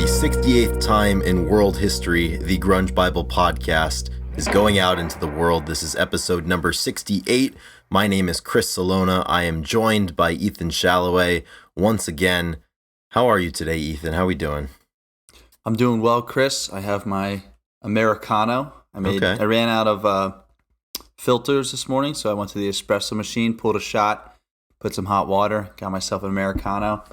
68th time in world history, the Grunge Bible podcast is going out into the world. This is episode number 68. My name is Chris Salona. I am joined by Ethan Shalloway once again. How are you today, Ethan? How are we doing? I'm doing well, Chris. I have my Americano. I ran out of filters this morning, so I went to the espresso machine, pulled a shot, put some hot water, got myself an Americano.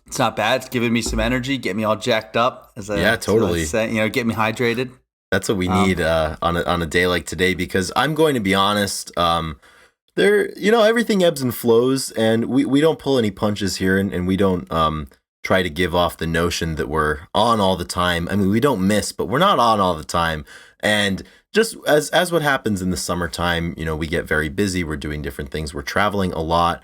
It's not bad. It's giving me some energy, get me all jacked up. Totally. Get me hydrated. That's what we need on a day like today, because I'm going to be honest. Everything ebbs and flows, and we don't pull any punches here, and we don't try to give off the notion that we're on all the time. I mean, we don't miss, but we're not on all the time. And just as what happens in the summertime, we get very busy. We're doing different things. We're traveling a lot,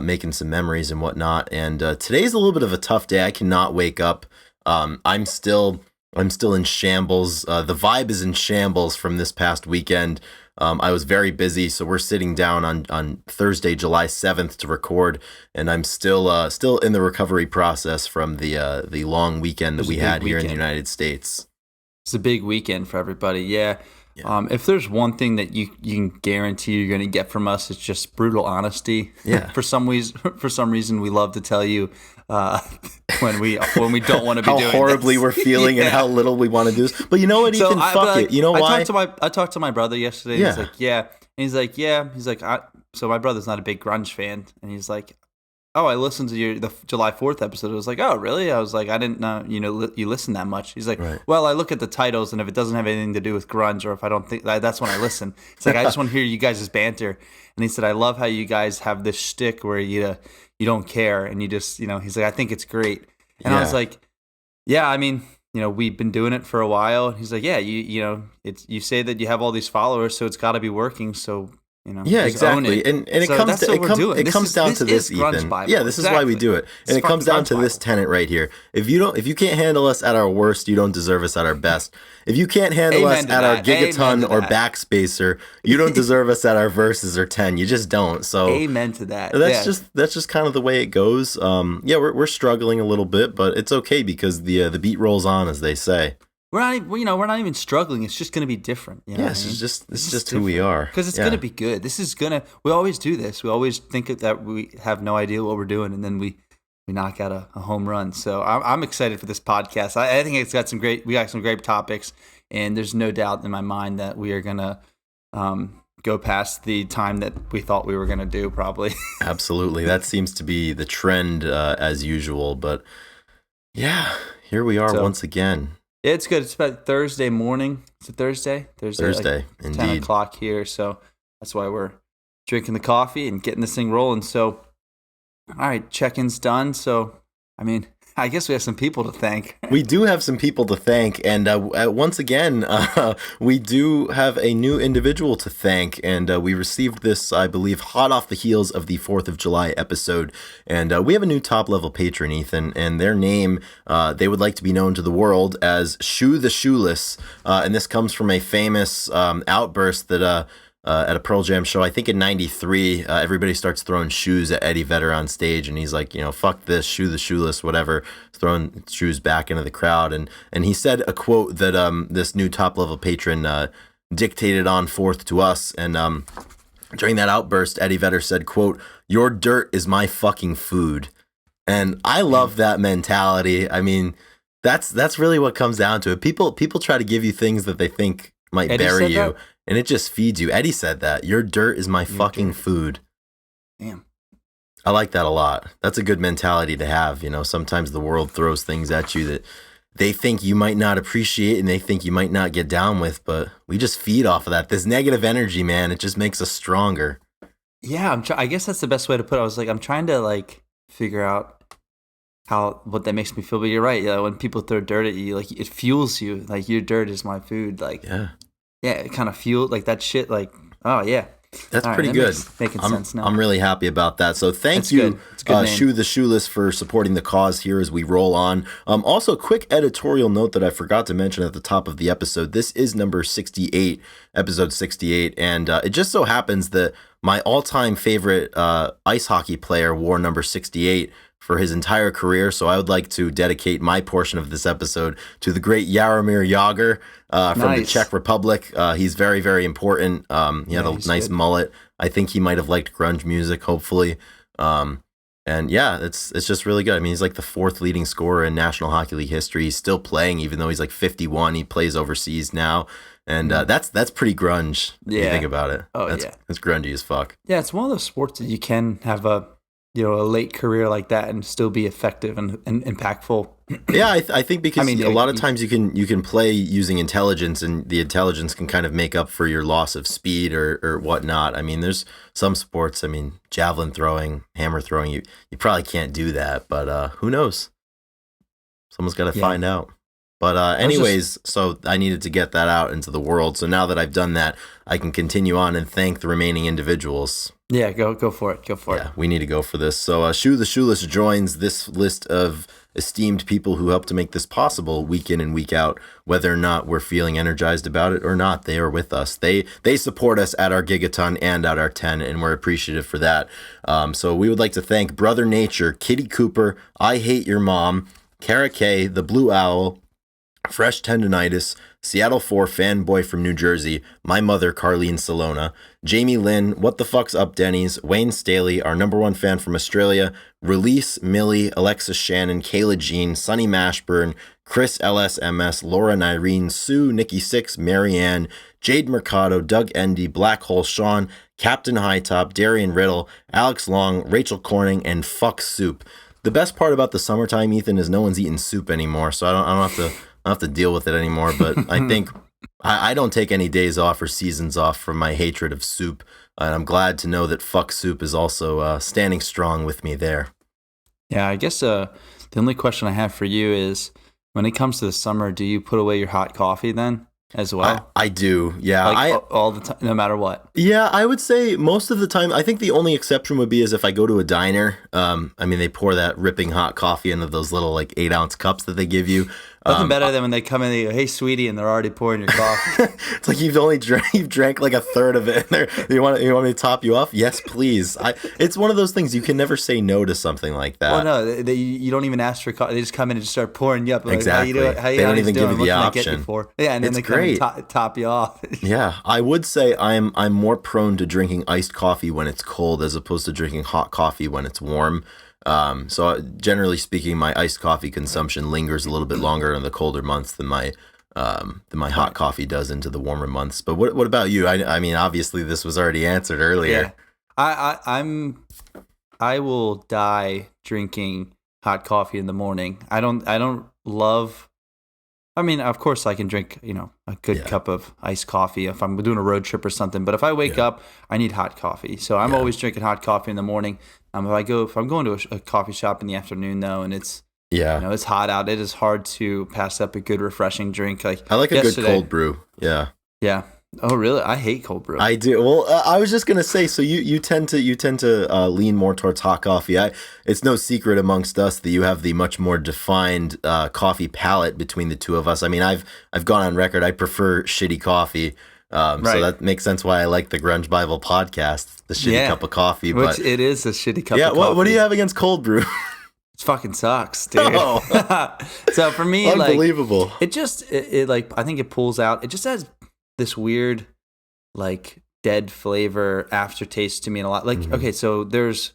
making some memories and whatnot. And today's a little bit of a tough day. I cannot wake up. I'm still in shambles. The vibe is in shambles from this past weekend. I was very busy, so we're sitting down on Thursday, July 7th to record, and I'm still in the recovery process from the long weekend that we had here in the United States. It's a big weekend for everybody, yeah. If there's one thing that you can guarantee you're going to get from us, it's just brutal honesty. Yeah. For some reason, we love to tell you when we don't want to be doing how horribly this. We're feeling and how little we want to do this. But you know what, Ethan? Fuck it. You know why? I talked to my brother yesterday. Yeah. He's like, yeah. And he's like, yeah. He's like, so my brother's not a big grunge fan, and he's like, oh, I listened to the July 4th episode. I was like, oh, really? I was like, I didn't know, you listen that much. He's like, right. Well, I look at the titles, and if it doesn't have anything to do with grunge, or if I don't think, that's when I listen. It's like, I just want to hear you guys' banter. And he said, I love how you guys have this shtick where you don't care, and you just, he's like, I think it's great. And I was like, yeah, I mean, we've been doing it for a while. He's like, yeah, you say that you have all these followers, so it's got to be working. So, yeah, exactly. And it comes down to this, Ethan. Yeah, this is why we do it. And it comes down to this tenet right here. If you can't handle us at our worst, you don't deserve us at our best. If you can't handle us at our gigaton or backspacer, you don't deserve us at our verses or 10. You just don't. So amen to that. That's just kind of the way it goes. We're struggling a little bit, but it's okay because the beat rolls on, as they say. We're not even struggling. It's just going to be different. This is just who we are. Because it's going to be good. We always do this. We always think that we have no idea what we're doing, and then we knock out a home run. So I'm excited for this podcast. I think we got some great topics, and there's no doubt in my mind that we are going to go past the time that we thought we were going to do, probably. Absolutely. That seems to be the trend as usual. But yeah, here we are once again. It's good. It's about Thursday morning. Is it Thursday? Thursday, like 10 indeed. o'clock here. So that's why we're drinking the coffee and getting this thing rolling. So, all right, check-in's done. So, I mean, I guess we have some people to thank. We do have some people to thank. And once again, we do have a new individual to thank. And we received this, I believe, hot off the heels of the 4th of July episode. And we have a new top-level patron, Ethan. And their name, they would like to be known to the world as Shoe the Shoeless. And this comes from a famous outburst that... at a Pearl Jam show, I think in 93, everybody starts throwing shoes at Eddie Vedder on stage, and he's like, fuck this, Shoe the Shoeless, whatever, throwing shoes back into the crowd. And he said a quote that this new top-level patron dictated on forth to us. And during that outburst, Eddie Vedder said, quote, "Your dirt is my fucking food." And I love that mentality. I mean, that's really what comes down to it. People try to give you things that they think might bury you. That? And it just feeds you. Eddie said that. Your dirt is my fucking food. Damn. I like that a lot. That's a good mentality to have. Sometimes the world throws things at you that they think you might not appreciate and they think you might not get down with, but we just feed off of that. This negative energy, man, it just makes us stronger. Yeah, I guess that's the best way to put it. I was like, I'm trying to figure out what that makes me feel. But you're right. When people throw dirt at you, it fuels you. Your dirt is my food. Yeah, it kind of fueled that shit. Oh yeah, that's pretty good. Making sense now. I'm really happy about that. So thank you, Shoe the Shoeless, for supporting the cause here as we roll on. Also, quick editorial note that I forgot to mention at the top of the episode. This is number 68, episode 68, and it just so happens that my all-time favorite ice hockey player wore number 68 for his entire career. So I would like to dedicate my portion of this episode to the great Jaromir Jagr from the Czech Republic. He's very, very important. He had a nice mullet. I think he might have liked grunge music, hopefully. And yeah, it's just really good. I mean, he's like the fourth leading scorer in National Hockey League history. He's still playing, even though he's like 51. He plays overseas now, and that's pretty grunge. If you think about it. That's grungy as fuck. Yeah, it's one of those sports that you can have a late career like that and still be effective and impactful. Yeah, I think because a lot of times you can play using intelligence, and the intelligence can kind of make up for your loss of speed or whatnot. I mean, there's some sports, javelin throwing, hammer throwing, you probably can't do that, but who knows? Someone's got to find out. But anyways, so I needed to get that out into the world. So now that I've done that, I can continue on and thank the remaining individuals. Yeah, go for it. Yeah, we need to go for this. So Shoe the Shoeless joins this list of esteemed people who help to make this possible week in and week out. Whether or not we're feeling energized about it or not, they are with us. They support us at our Gigaton and at our 10, and we're appreciative for that. So we would like to thank Brother Nature, Kitty Cooper, I Hate Your Mom, Kara K, The Blue Owl, Fresh Tendonitis, Seattle 4 Fanboy from New Jersey, my mother, Carlene Salona, Jamie Lynn, What the Fuck's Up Denny's, Wayne Staley, our number one fan from Australia, Release, Millie, Alexis Shannon, Kayla Jean, Sunny Mashburn, Chris LSMS, Laura Nyreen, Sue, Nikki Six, Marianne, Jade Mercado, Doug Endy, Black Hole Sean, Captain Hightop, Darian Riddle, Alex Long, Rachel Corning, and Fuck Soup. The best part about the summertime, Ethan, is no one's eating soup anymore, so I don't have to deal with it anymore. But I think I don't take any days off or seasons off from my hatred of soup, and I'm glad to know that Fuck Soup is also standing strong with me there. Yeah, I guess the only question I have for you is, when it comes to the summer, do you put away your hot coffee then as well? I do, yeah. All the time, no matter what. Yeah, I would say most of the time. I think the only exception would be is if I go to a diner. They pour that ripping hot coffee into those little 8-ounce cups that they give you. Nothing better than when they come in and they go, "Hey, sweetie," and they're already pouring your coffee. It's like you've drank like a third of it. You want me to top you off? Yes, please. It's one of those things you can never say no to something like that. Well, no, you don't even ask for coffee. They just come in and just start pouring you up. Like, exactly. They don't even give you the option. Yeah, and then they come and top you off. Yeah, I would say I'm more prone to drinking iced coffee when it's cold as opposed to drinking hot coffee when it's warm. So generally speaking, my iced coffee consumption lingers a little bit longer in the colder months than my hot coffee does into the warmer months. But what about you? I mean, obviously this was already answered earlier. Yeah. I will die drinking hot coffee in the morning. I don't love. I mean, of course, I can drink a good cup of iced coffee if I'm doing a road trip or something. But if I wake up, I need hot coffee. So I'm always drinking hot coffee in the morning. If I'm going to a coffee shop in the afternoon though, and it's it's hot out, it is hard to pass up a good refreshing drink. Like I like a good cold brew. Yeah. Yeah. Oh really? I hate cold brew. I do. Well, I was just gonna say. So you tend to lean more towards hot coffee. It's no secret amongst us that you have the much more defined coffee palate between the two of us. I mean, I've gone on record. I prefer shitty coffee. So that makes sense why I like the Grunge Bible podcast, the shitty cup of coffee. Which it is a shitty cup of coffee. Yeah, what do you have against cold brew? It fucking sucks, dude. Oh. So for me, unbelievable. I think it pulls out. It just has this weird, dead flavor aftertaste to me, and a lot. Okay, so there's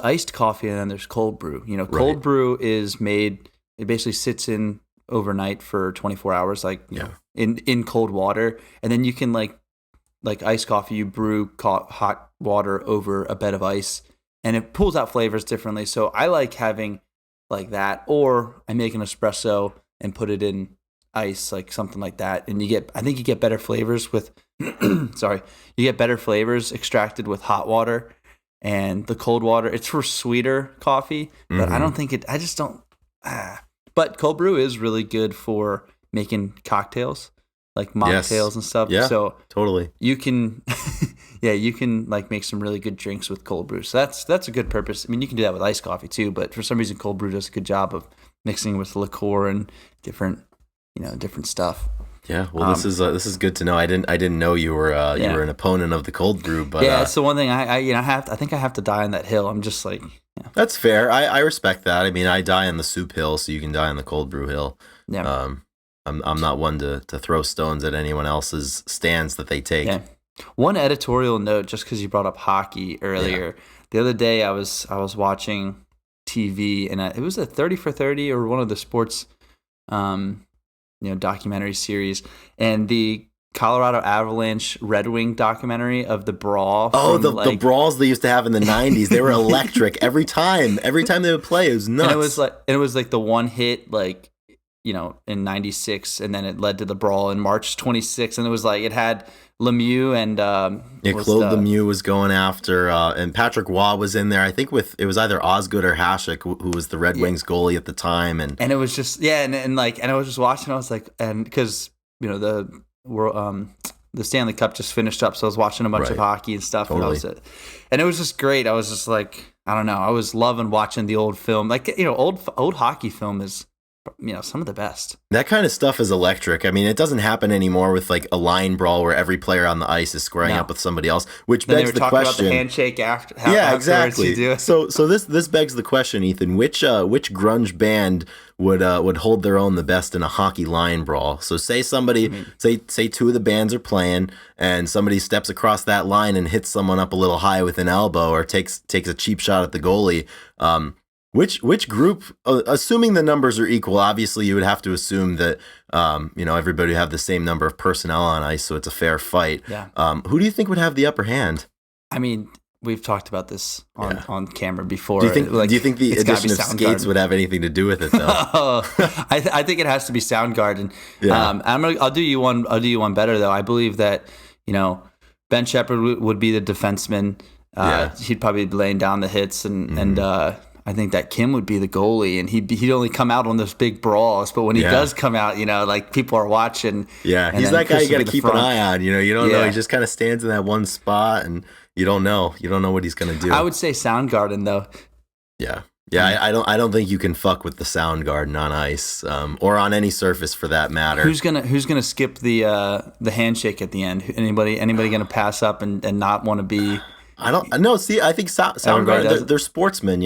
iced coffee and then there's cold brew. Cold brew is made. It basically sits in overnight for 24 hours, in cold water, and then you can like iced coffee, you brew hot water over a bed of ice, and it pulls out flavors differently. So I like having that, or I make an espresso and put it in ice, something like that, and I think you get better flavors with you get better flavors extracted with hot water, and the cold water, it's for sweeter coffee, but I don't think I just don't but cold brew is really good for making cocktails, like mocktails and stuff. Yeah, so totally. You can, you can make some really good drinks with cold brew. So that's a good purpose. I mean, you can do that with iced coffee too, but for some reason, cold brew does a good job of mixing with liqueur and different stuff. Yeah, well, this is good to know. I didn't know you were an opponent of the cold brew, but it's the one thing I think I have to die on that hill. I'm just That's fair. I respect that. I mean, I die on the soup hill, so you can die on the cold brew hill. Yeah. I'm not one to throw stones at anyone else's stands that they take. Yeah. One editorial note, just because you brought up hockey earlier. Yeah. The other day, I was watching TV, and it was a 30 for 30 or one of the sports, documentary series, and the Colorado Avalanche Red Wing documentary of the brawl. Oh, the brawls they used to have in the 90s. They were electric every time. Every time they would play, it was nuts. And it was like the one hit, like, in 96, and then it led to the brawl in March 26th, and it was like it had Lemieux and Claude Lemieux was going after, and Patrick Waugh was in there. I think it was either Osgood or Hasek who was the Red Wings goalie at the time, and it was just and I was just watching. I was like, and because the Stanley Cup just finished up, so I was watching a bunch of hockey and stuff, totally. And it was just great. I was just like, I don't know, I was loving watching the old film, like old hockey film is. Some of the best. That kind of stuff is electric. I mean, it doesn't happen anymore with like a line brawl where every player on the ice is squaring up with somebody else, which begs the question. About the handshake after. Exactly. So this begs the question, Ethan. Which grunge band would hold their own the best in a hockey line brawl? So say somebody, say two of the bands are playing, and somebody steps across that line and hits someone up a little high with an elbow, or takes a cheap shot at the goalie. Which group, assuming the numbers are equal, obviously you would have to assume that, everybody would have the same number of personnel on ice, so it's a fair fight. Yeah. Who do you think would have the upper hand? I mean, we've talked about this on camera before. Do you think the addition of skates would have anything to do with it, though? I think it has to be Soundgarden. Yeah. I'll do you one better, though. I believe that, Ben Shepherd would be the defenseman. He'd probably be laying down the hits, and I think that Kim would be the goalie, and he'd only come out on those big brawls. But when he does come out, like people are watching. Yeah, he's that guy you got to keep an eye on. You don't know. He just kind of stands in that one spot, and you don't know what he's going to do. I would say Soundgarden, though. Yeah. I don't think you can fuck with the Soundgarden on ice, or on any surface for that matter. Who's gonna skip the handshake at the end? Anybody gonna pass up and not want to be? I don't know. See, I think Soundgarden, they're sportsmen,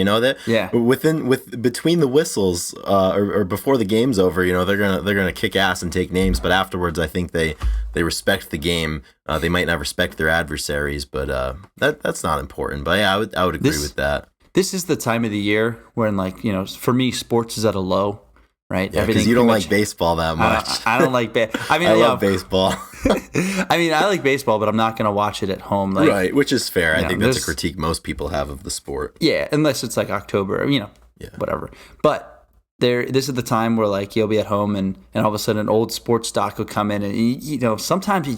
between the whistles, or before the game's over, they're gonna kick ass and take names, but afterwards, I think they respect the game. They might not respect their adversaries, but that's not important. But yeah, I would agree with that. This is the time of the year when, for me, sports is at a low. Right? Yeah, because you don't like baseball that much. I don't like I love baseball. I mean, I like baseball, but I'm not going to watch it at home. Right, which is fair. I think that's a critique most people have of the sport. Yeah, unless it's like October, whatever. But this is the time where you'll be at home, and all of a sudden an old sports doc will come in, and sometimes it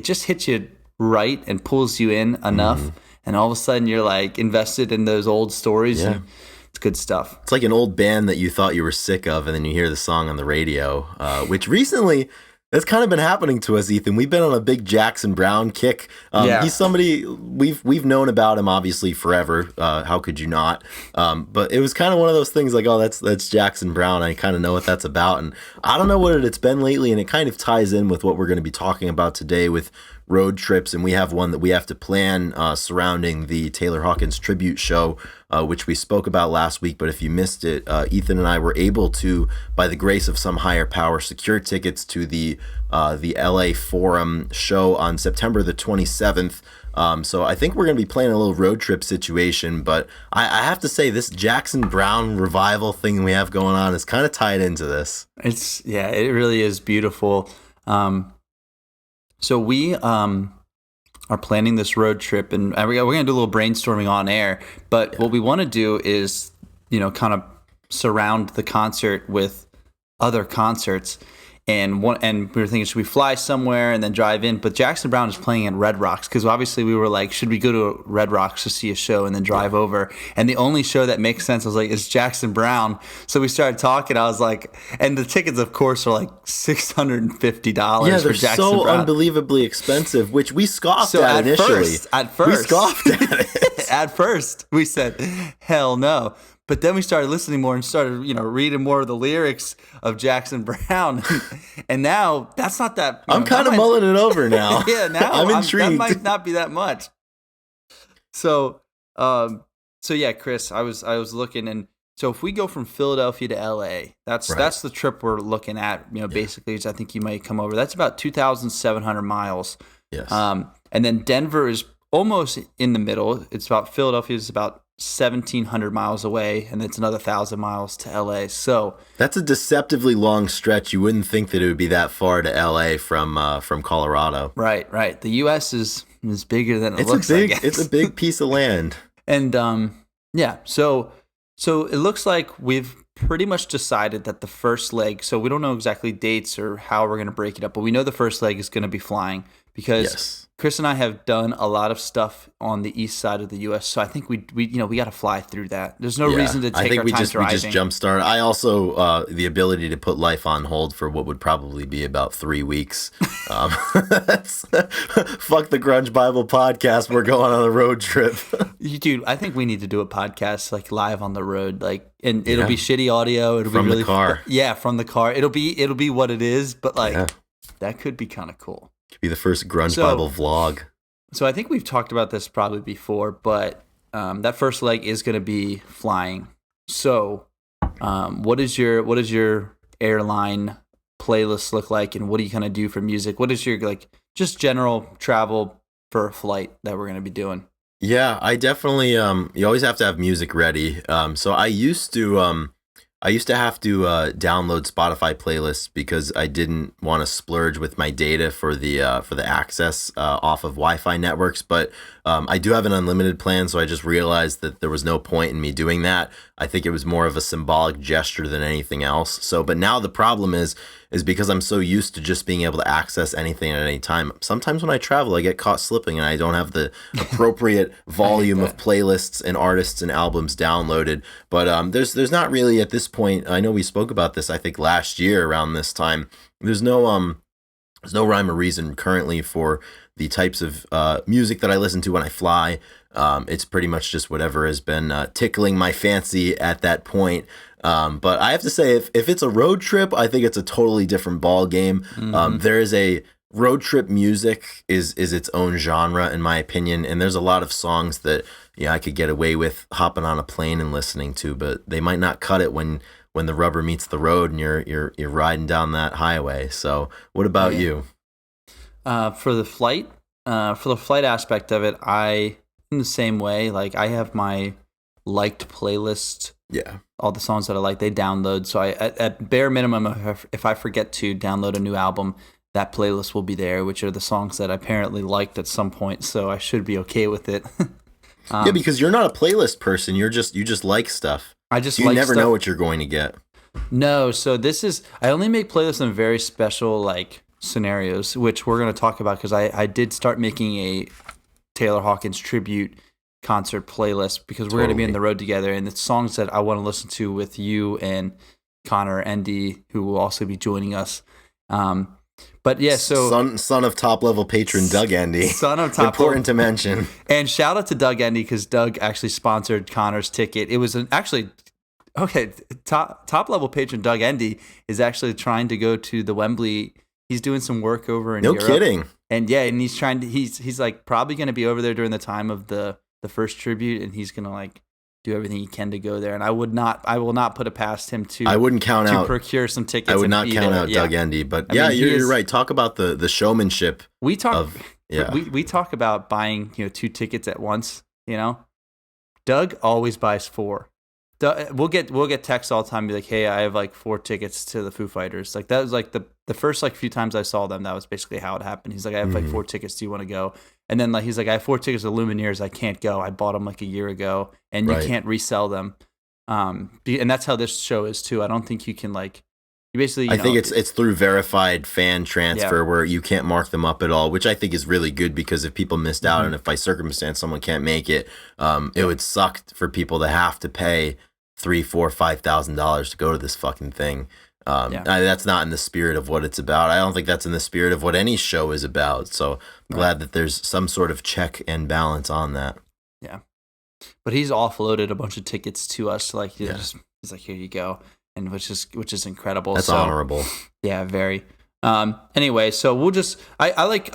just hits you right and pulls you in enough, and all of a sudden you're invested in those old stories. Yeah. And, it's good stuff. It's like an old band that you thought you were sick of, and then you hear the song on the radio, which recently that's kind of been happening to us, Ethan. We've been on a big Jackson Browne kick. He's somebody we've known about him obviously forever. How could you not? But it was kind of one of those things that's Jackson Browne. I kind of know what that's about, and I don't know what it's been lately, and it kind of ties in with what we're going to be talking about today with road trips, and we have one that we have to plan surrounding the Taylor Hawkins tribute show, which we spoke about last week. But if you missed it, Ethan and I were able to, by the grace of some higher power, secure tickets to the LA Forum show on September the 27th. So I think we're going to be playing a little road trip situation, but I have to say this Jackson Browne revival thing we have going on is kind of tied into this. It really is beautiful. So we are planning this road trip, and we're going to do a little brainstorming on air. But what we want to do is, kind of surround the concert with other concerts. And we were thinking, should we fly somewhere and then drive in? But Jackson Browne is playing at Red Rocks, because obviously we were like, should we go to Red Rocks to see a show and then drive over? And the only show that makes sense, I was like, is Jackson Browne. So we started talking. I was like, and the tickets, of course, are like $650 for Jackson Browne. Yeah, they're so unbelievably expensive, which we scoffed at initially. At first, we scoffed at it. At first, we said, hell no. But then we started listening more and started, reading more of the lyrics of Jackson Browne. And now that's not that. I'm kind of mulling it over now. Yeah, now I'm intrigued. That might not be that much. So So yeah, Chris, I was looking, and so if we go from Philadelphia to LA, that's the trip we're looking at. Basically, is I think you might come over. That's about 2,700 miles. Yes. And then Denver is almost in the middle. It's about Philadelphia is about 1,700 miles away, and it's another 1,000 miles to LA. So that's a deceptively long stretch. You wouldn't think that it would be that far to LA from Colorado. Right. The U.S. is bigger than it looks. It's a big piece of land. And so it looks like we've pretty much decided that the first leg. So we don't know exactly dates or how we're going to break it up, but we know the first leg is going to be flying because Chris and I have done a lot of stuff on the east side of the U.S. So I think we got to fly through that. There's no reason to take our time driving. We just jumpstart. I also the ability to put life on hold for what would probably be about 3 weeks. Fuck the Grunge Bible podcast. We're going on a road trip. Dude, I think we need to do a podcast like live on the road, and it'll be shitty audio. It'll from be really the car. From the car. It'll be what it is, but that could be kind of cool. Could be the first Grunge Bible vlog. So I think we've talked about this probably before, but that first leg is going to be flying. So, what is your airline playlist look like, and what do you kind of do for music? What is your just general travel for a flight that we're going to be doing? Yeah, I definitely you always have to have music ready. So I used to have to download Spotify playlists because I didn't want to splurge with my data for the access off of Wi-Fi networks. But I do have an unlimited plan, so I just realized that there was no point in me doing that. I think it was more of a symbolic gesture than anything else. So, but now the problem is because I'm so used to just being able to access anything at any time. Sometimes when I travel, I get caught slipping and I don't have the appropriate volume of playlists and artists and albums downloaded. But there's not really at this point. I know we spoke about this, I think last year around this time. There's no rhyme or reason currently for the types of music that I listen to when I fly. It's pretty much just whatever has been tickling my fancy at that point. But I have to say, if it's a road trip, I think it's a totally different ball game. Mm-hmm. There is a road trip music is its own genre, in my opinion, and there's a lot of songs that I could get away with hopping on a plane and listening to, but they might not cut it when the rubber meets the road and you're riding down that highway. So, what about you? For the flight aspect of it, in the same way, I have my liked playlist. Yeah. All the songs that I like, they download. So at bare minimum, if I forget to download a new album, that playlist will be there, which are the songs that I apparently liked at some point. So I should be okay with it. Yeah, because you're not a playlist person. You just like stuff. You never know what you're going to get. No. So I only make playlists in very special scenarios, which we're going to talk about because I did start making a Taylor Hawkins tribute concert playlist because we're going to be on the road together, and it's songs that I want to listen to with you and Connor Endy, who will also be joining us. But yeah, so son of top level patron Doug Endy, son of top important to mention, and shout out to Doug Endy because Doug actually sponsored Connor's ticket. It was top level patron Doug Endy is actually trying to go to the Wembley. He's doing some work over in Europe. No kidding. And yeah, and he's probably going to be over there during the time of the first tribute, and he's gonna do everything he can to go there. And I will not put it past him to. I wouldn't count out procure some tickets. I would not count out Doug Endy, but you're right. Talk about the showmanship. We talk about buying 2 tickets at once. Doug always buys 4. We'll get texts all the time, be like, hey, I have 4 tickets to the Foo Fighters. That was the first few times I saw them. That was basically how it happened. He's like, I have 4 tickets. Do you want to go? And then he's like, I have 4 tickets to Lumineers. I can't go. I bought them a year ago, and you can't resell them. And that's how this show is too. I don't think you can you basically. I think it's through verified fan transfer where you can't mark them up at all, which I think is really good because if people missed out and if by circumstance someone can't make it, it would suck for people to have to pay $3,000, $4,000, $5,000 to go to this fucking thing. That's not in the spirit of what it's about. I don't think that's in the spirit of what any show is about. So I'm glad that there's some sort of check and balance on that. Yeah. But he's offloaded a bunch of tickets to us. He's like, here you go. And which is incredible. That's honorable. Yeah, very. Anyway, so we'll just, I like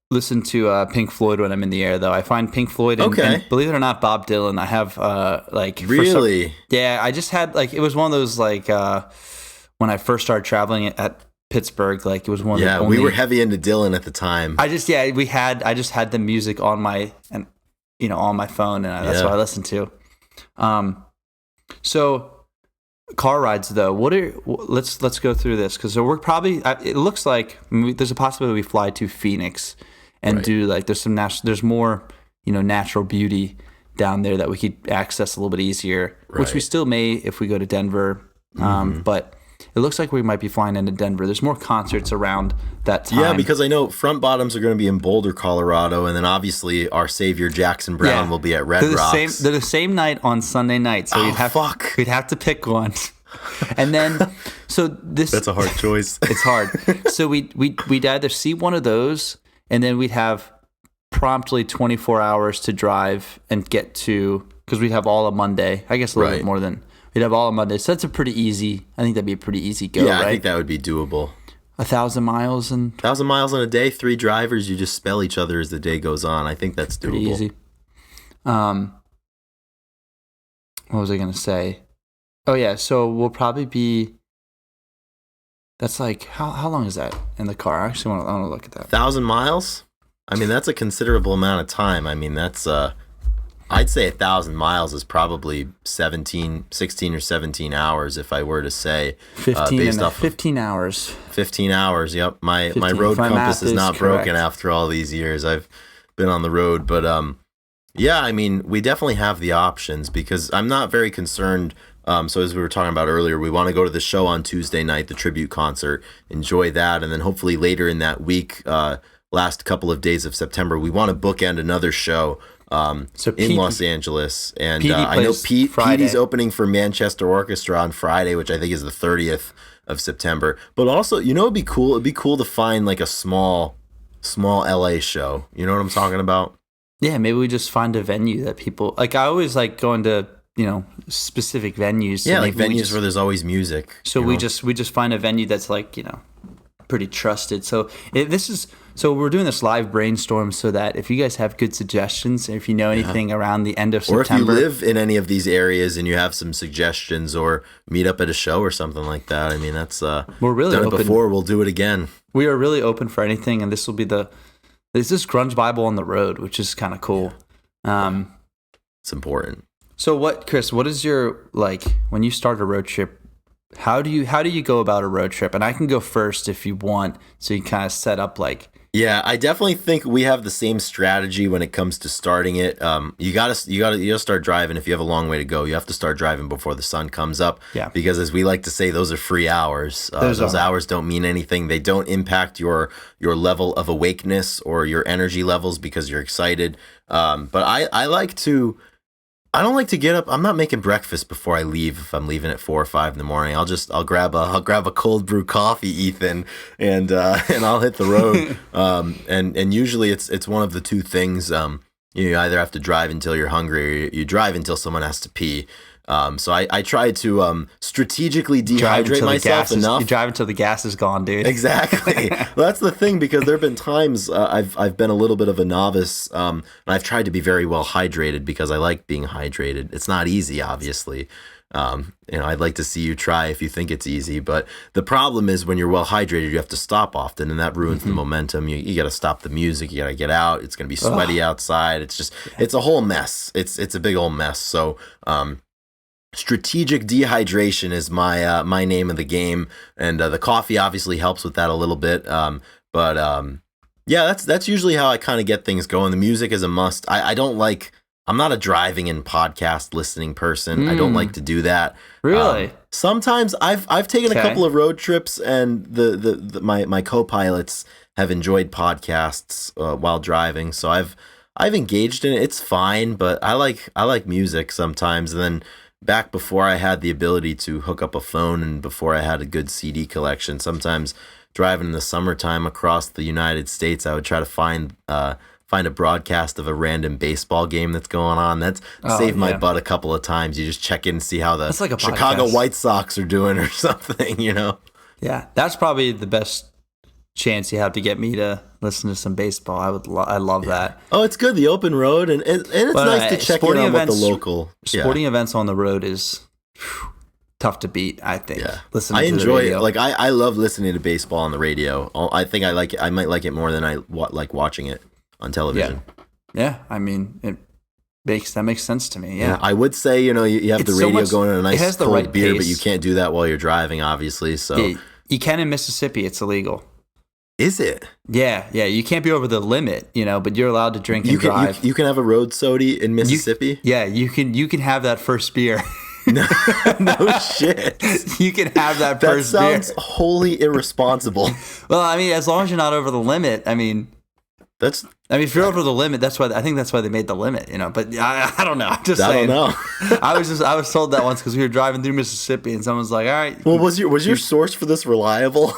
listen to Pink Floyd when I'm in the air, though. I find Pink Floyd and believe it or not, Bob Dylan. I have like really, yeah. I just had like it was one of those like when I first started traveling at Pittsburgh, like it was one. Yeah, of the only, we were heavy into Dylan at the time. I just had the music on my on my phone, and that's what I listened to. So car rides though, let's go through this because we're probably. It looks like there's a possibility we fly to Phoenix and do like there's more natural beauty down there that we could access a little bit easier, which we still may if we go to Denver. But it looks like we might be flying into Denver. There's more concerts around that time. Yeah, because I know Front Bottoms are going to be in Boulder, Colorado, and then obviously our savior Jackson Browne will be at Red Rocks. They're the same night on Sunday night, so we'd have to pick one. And then, so this that's a hard choice. It's hard. So we'd either see one of those, and then we'd have promptly 24 hours to drive and get to, because we'd have all of Monday. I guess a little bit more than we'd have all of Monday. So that's a pretty easy. I think that'd be a pretty easy go. Yeah, right? I think that would be doable. 1,000 miles and 1,000 miles in a day. 3 drivers. You just spell each other as the day goes on. I think that's doable. Pretty easy. What was I gonna say? Oh yeah, so we'll probably be. That's like how long is that in the car? I actually want to look at that. 1,000 miles. I mean, that's a considerable amount of time. I mean, that's I'd say 1,000 miles is probably 16 or 17 hours if I were to say 15 hours. 15 hours. Yep. My road compass is not broken after all these years. I've been on the road, but yeah, I mean, we definitely have the options because I'm not very concerned. So as we were talking about earlier, we want to go to the show on Tuesday night, the tribute concert, enjoy that. And then hopefully later in that week, last couple of days of September, we want to bookend another show in Los Angeles. And I know Petey's opening for Manchester Orchestra on Friday, which I think is the 30th of September. But also, it'd be cool. It'd be cool to find like a small LA show. You know what I'm talking about? Yeah, maybe we just find a venue that people like. I always like going to specific venues. Yeah, like venues where there's always music. So we just find a venue that's like pretty trusted. So we're doing this live brainstorm so that if you guys have good suggestions, if you know anything around the end of September, or if you live in any of these areas and you have some suggestions, or meet up at a show or something like that. I mean, that's we're really done open. It before. We'll do it again. We are really open for anything, and this will be this Grunge Bible on the road, which is kind of cool. It's important. So Chris, what is your, like, when you start a road trip, how do you go about a road trip? And I can go first if you want, so you kind of set up like. Yeah, I definitely think we have the same strategy when it comes to starting it. You gotta start driving. If you have a long way to go, you have to start driving before the sun comes up. Yeah. Because as we like to say, those are free hours. Those hours don't mean anything. They don't impact your level of awakeness or your energy levels because you're excited. But I don't like to get up. I'm not making breakfast before I leave. If I'm leaving at 4 or 5 in the morning, I'll grab a cold brew coffee, Ethan, and I'll hit the road. And usually it's one of the two things. You either have to drive until you're hungry, or you drive until someone has to pee. So I try to strategically dehydrate myself enough. You drive until the gas is gone, dude. Exactly. Well, that's the thing, because there have been times I've been a little bit of a novice, and I've tried to be very well hydrated because I like being hydrated. It's not easy, obviously. I'd like to see you try if you think it's easy, but the problem is when you're well hydrated, you have to stop often, and that ruins the momentum. You got to stop the music. You got to get out. It's going to be sweaty outside. It's a whole mess. It's a big old mess. So, strategic dehydration is my name of the game, and the coffee obviously helps with that a little bit. Yeah, that's usually how I kind of get things going. The music is a must. I'm not a driving and podcast listening person. I don't like to do that. Really? Sometimes I've taken a couple of road trips, and my co-pilots have enjoyed podcasts while driving, so I've engaged in it. It's fine, but I like music sometimes. And then back before I had the ability to hook up a phone, and before I had a good CD collection, sometimes driving in the summertime across the United States, I would try to find a broadcast of a random baseball game that's going on. That's saved my butt a couple of times. You just check in and see how the Chicago White Sox are doing or something, Yeah, that's probably the best chance you have to get me to listen to some baseball, I love that. Oh, it's good. The open road, and it's nice to check in on what the local sporting events on the road is tough to beat. I think. Yeah, Listening I to enjoy the it. radio. Like I love listening to baseball on the radio. I think I like it. I might like it more than I like watching it on television. Yeah. I mean, that makes sense to me. Yeah. I would say, you have It's the so radio much- going on a it nice has the cold right beer, but pace. you can't do that while you're driving, obviously. So You can in Mississippi. It's illegal. is it? Yeah. You can't be over the limit, but you're allowed to drink and You can drive. you can have a road sody in Mississippi? You can have that first beer. No shit. You can have that That first beer. sounds wholly irresponsible. Well, I mean, as long as you're not over the limit, That's if you're over the limit, that's why they made the limit, But I don't know. I'm just I saying. don't know. I was told that once because we were driving through Mississippi and someone's like, "All right." Well, was your source for this reliable?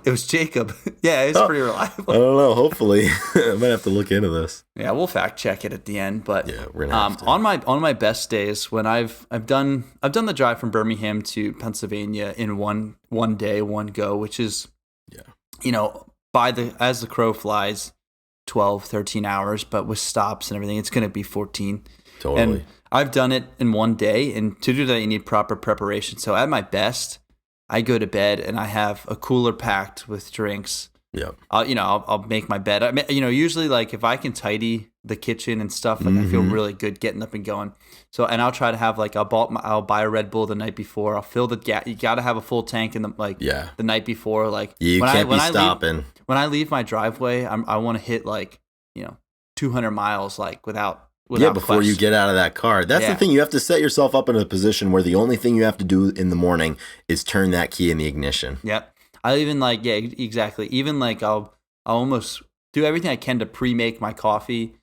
It was Jacob. Yeah, it's pretty reliable. I don't know. Hopefully, I might have to look into this. Yeah, we'll fact check it at the end. But Yeah, we're gonna have to. on my best days when I've done the drive from Birmingham to Pennsylvania in one day, one go, which is as the crow flies, 12, 13 hours, but with stops and everything, it's going to be 14. Totally. And I've done it in one day, and to do that, you need proper preparation. So at my best, I go to bed and I have a cooler packed with drinks. Yeah. I'll make my bed. Usually like if I can tidy the kitchen and stuff, like I feel really good getting up and going. So, and I'll try to have like I'll buy a Red Bull the night before. I'll fill the gas. You got to have a full tank in the night before. Like You can't be stopping. When I leave my driveway, I want to hit 200 miles without before you get out of that car. That's the thing. You have to set yourself up in a position where the only thing you have to do in the morning is turn that key in the ignition. Yep. I even exactly. Even I'll almost do everything I can to pre-make my coffee,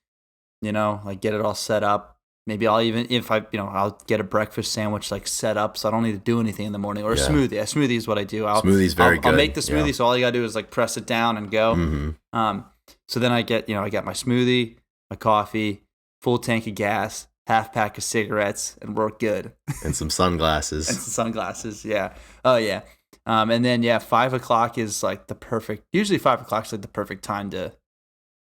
get it all set up. Maybe I'll even, if I'll get a breakfast sandwich set up so I don't need to do anything in the morning, or a smoothie. A smoothie is what I do. Smoothie's very good. I'll make the smoothie, so all you gotta do is press it down and go. Mm-hmm. So then I get my smoothie, my coffee, full tank of gas, half pack of cigarettes, and we're good. And some sunglasses. And some sunglasses, yeah. Oh yeah. And then 5 o'clock is usually 5 o'clock is the perfect time to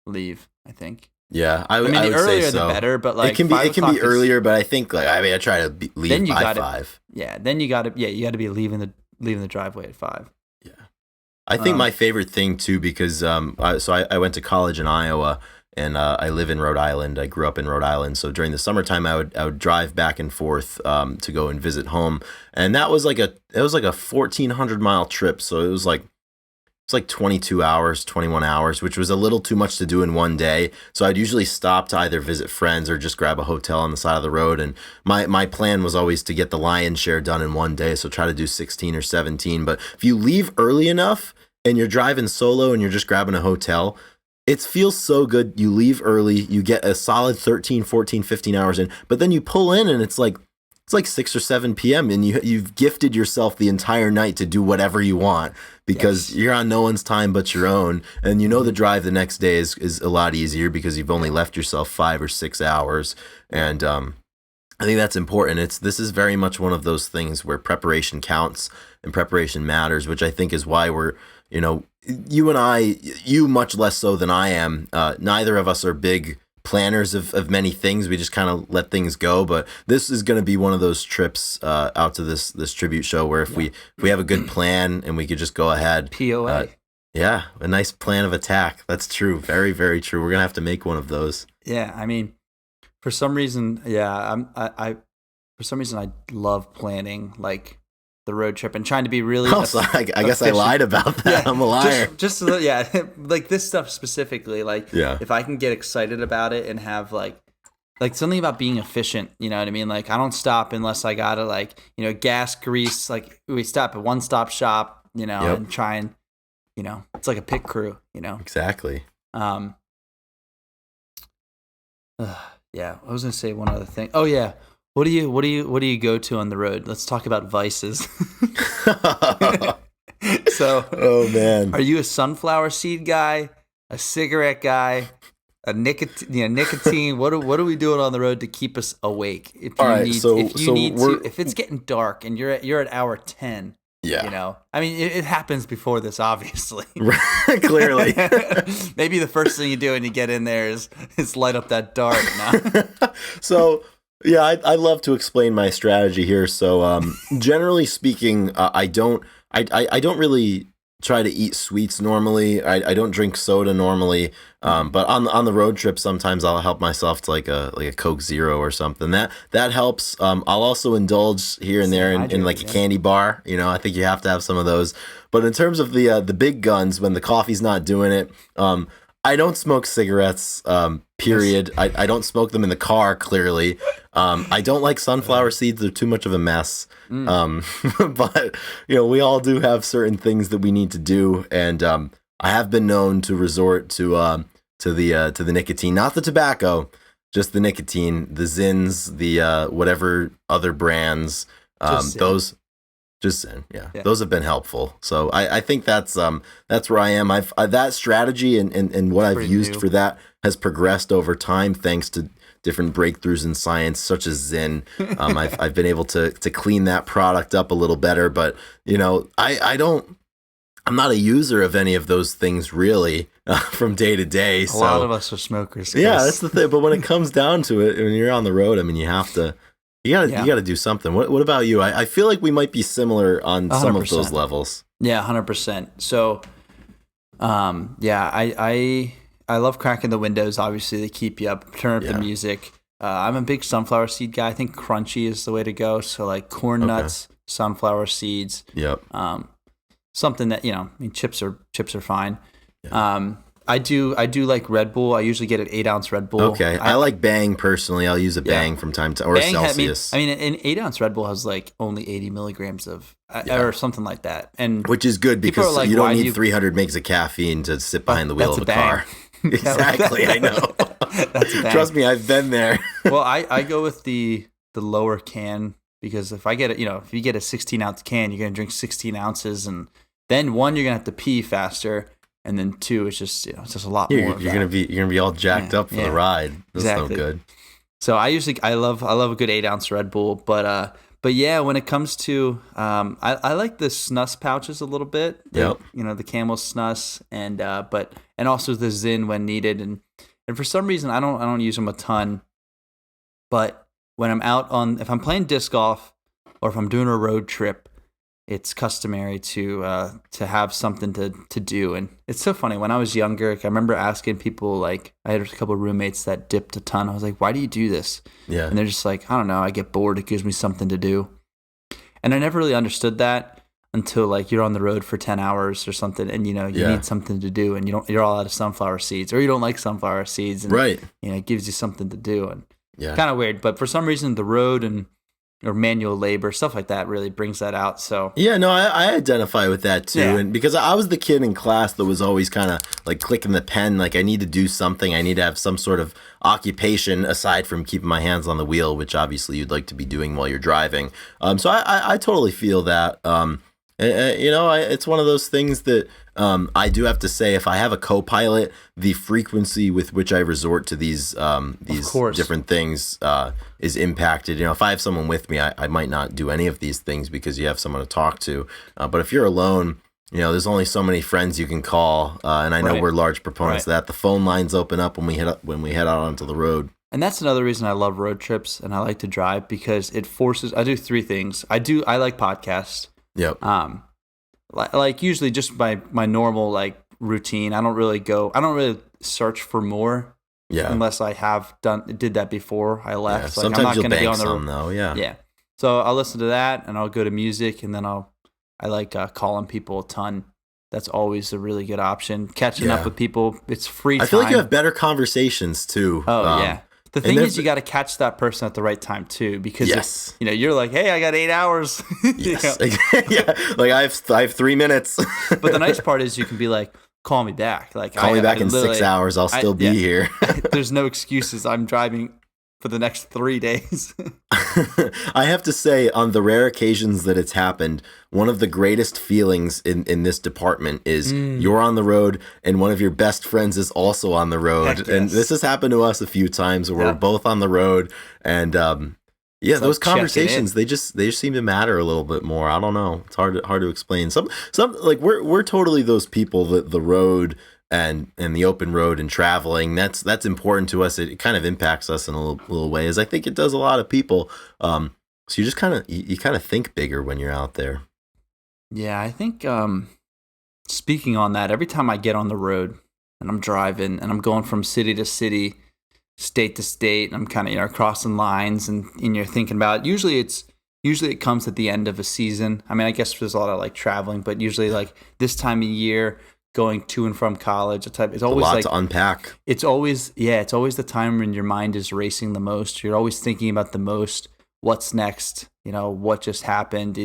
leave, I think. Yeah, I the would earlier say so. the better, but it can be earlier, but I think I try to leave by 5. Yeah, then you gotta be leaving the driveway at 5. Yeah, I think my favorite thing too, because I went to college in Iowa, and I live in Rhode Island. I grew up in Rhode Island, so during the summertime, I would drive back and forth to go and visit home, and that was like a 1,400-mile trip. So it was like 22 hours, 21 hours, which was a little too much to do in one day. So I'd usually stop to either visit friends or just grab a hotel on the side of the road. And my plan was always to get the lion's share done in one day. So try to do 16 or 17. But if you leave early enough and you're driving solo and you're just grabbing a hotel, it feels so good. You leave early, you get a solid 13, 14, 15 hours in, but then you pull in and it's like 6 or 7 p.m. and you've gifted yourself the entire night to do whatever you want, because you're on no one's time but your own. And the drive the next day is a lot easier because you've only left yourself 5 or 6 hours. And I think that's important. This is very much one of those things where preparation counts and preparation matters, which I think is why we're, you and I, you much less so than I am. Neither of us are big planners of many things. We just kind of let things go. But this is going to be one of those trips out to this tribute show where if we have a good plan and we could just go ahead. POA. A nice plan of attack. That's true. Very, very true. We're going to have to make one of those. Yeah, I mean, for some reason, I love planning the road trip and trying to be really. Also, I guess I lied about that. I'm a liar. Just this stuff specifically. If I can get excited about it and have something about being efficient, you know what I mean? I don't stop unless I gotta gas, grease. We stop at one stop shop, and try and it's like a pit crew, Exactly. I was gonna say one other thing. Oh yeah. What do you go to on the road? Let's talk about vices. So, oh man, are you a sunflower seed guy, a cigarette guy, a nicotine? What are we doing on the road to keep us awake? If it's getting dark and you're at hour 10 Yeah. You know, I mean, it happens before this, obviously. Clearly. Maybe the first thing you do when you get in there is light up that dart. No? So, yeah, I love to explain my strategy here. So, generally speaking, I don't really try to eat sweets normally. I don't drink soda normally. But on the road trip, sometimes I'll help myself to like a Coke Zero or something. That helps. I'll also indulge here and there in like a candy bar. You know, I think you have to have some of those. But in terms of the big guns, when the coffee's not doing it, I don't smoke cigarettes. Period. I don't smoke them in the car. Clearly, I don't like sunflower seeds. They're too much of a mess. But you know, we all do have certain things that we need to do, and I have been known to resort to the nicotine, not the tobacco, just the nicotine, the Zins, the whatever other brands, those. Just Zyn, yeah. Those have been helpful. So I think that's where I am. That strategy and what I've used for that has progressed over time thanks to different breakthroughs in science, such as Zyn. I've been able to clean that product up a little better, but you know, I'm not a user of any of those things really from day to day. A lot of us are smokers. Chris. Yeah, that's the thing. But when it comes down to it, when you're on the road, I mean, you have to. You gotta do something. What about you? I feel like we might be similar on 100%. Some of those levels. Yeah, 100%. So, I love cracking the windows. Obviously, they keep you up. Turn up the music. I'm a big sunflower seed guy. I think crunchy is the way to go. So like corn nuts, sunflower seeds. Yep. Something that, you know, I mean, chips are fine. Yeah. I do like Red Bull. I usually get an 8-ounce Red Bull. Okay, I like Bang personally. I'll use a Bang from time to time, or Bang Celsius. I mean, an 8-ounce Red Bull has like only 80 milligrams of, or something like that, and which is good because like, you don't need 300 megs of caffeine to sit behind the wheel of a car. Exactly, I know. That's a Bang. Trust me, I've been there. Well, I go with the lower can because if I get it, you know, if you get a 16-ounce can, you're gonna drink 16 ounces, and then one, you're gonna have to pee faster. And then 2, it's just, you know, it's just a lot more. You're gonna be all jacked up for the ride. That's no good. So I love a good 8-ounce Red Bull, but yeah, when it comes to I like the snus pouches a little bit. Yep. You know, the Camel snus and also the Zyn when needed, and for some reason I don't use them a ton, but when I'm out if I'm playing disc golf or if I'm doing a road trip, it's customary to have something to do. And it's so funny. When I was younger, I remember asking people, like, I had a couple of roommates that dipped a ton. I was like, why do you do this? Yeah. And they're just like, I don't know. I get bored. It gives me something to do. And I never really understood that until like you're on the road for 10 hours or something, and you know, you need something to do, and you're all out of sunflower seeds, or you don't like sunflower seeds. And, right. You know, it gives you something to do. And kind of weird. But for some reason, the road or manual labor, stuff like that really brings that out. So yeah, no, I identify with that too. And because I was the kid in class that was always kind of like clicking the pen, like I need to do something. I need to have some sort of occupation aside from keeping my hands on the wheel, which obviously you'd like to be doing while you're driving. So I totally feel that. You know, it's one of those things that I do have to say, if I have a co-pilot, the frequency with which I resort to these different things is impacted. You know, if I have someone with me, I might not do any of these things because you have someone to talk to. But if you're alone, you know, there's only so many friends you can call, and I know we're large proponents of that. The phone lines open up when we head out onto the road. And that's another reason I love road trips and I like to drive, because it forces. I do 3 things. I like podcasts. Yep. Like usually just my normal like routine. I don't really search for more. Yeah. Unless I did that before I left. Yeah. Like, Sometimes I'm not you'll gonna be bank on the some though. Yeah. Yeah. So I'll listen to that and I'll go to music, and then I like calling people a ton. That's always a really good option. Catching up with people. It's free time. I feel like you have better conversations too. Oh yeah. The thing is, you got to catch that person at the right time too, because if, you know, you're like, hey, I got 8 hours. Yes. Yeah. Like I have 3 minutes. But the nice part is you can be like, call me back. Like call me back in 6 hours. I'll still be here. There's no excuses. I'm driving for the next 3 days. I have to say, on the rare occasions that it's happened, one of the greatest feelings in this department is you're on the road and one of your best friends is also on the road. Heck yes. And this has happened to us a few times where we're both on the road, and Yeah, It's like those checking conversations, in. they just seem to matter a little bit more. I don't know. It's hard to explain. Some like we're totally those people that the road and the open road and traveling, that's important to us. It kind of impacts us in a little way, as I think it does a lot of people. So you just you kind of think bigger when you're out there. Yeah, I think speaking on that, every time I get on the road and I'm driving and I'm going from city to city, state to state, and I'm kind of crossing lines, and you're thinking about it. Usually it comes at the end of a season. I mean, I guess there's a lot of like traveling, but usually like this time of year, going to and from college, it's A always lot like to unpack. it's always the time when your mind is racing the most. You're always thinking about the most. What's next? What just happened?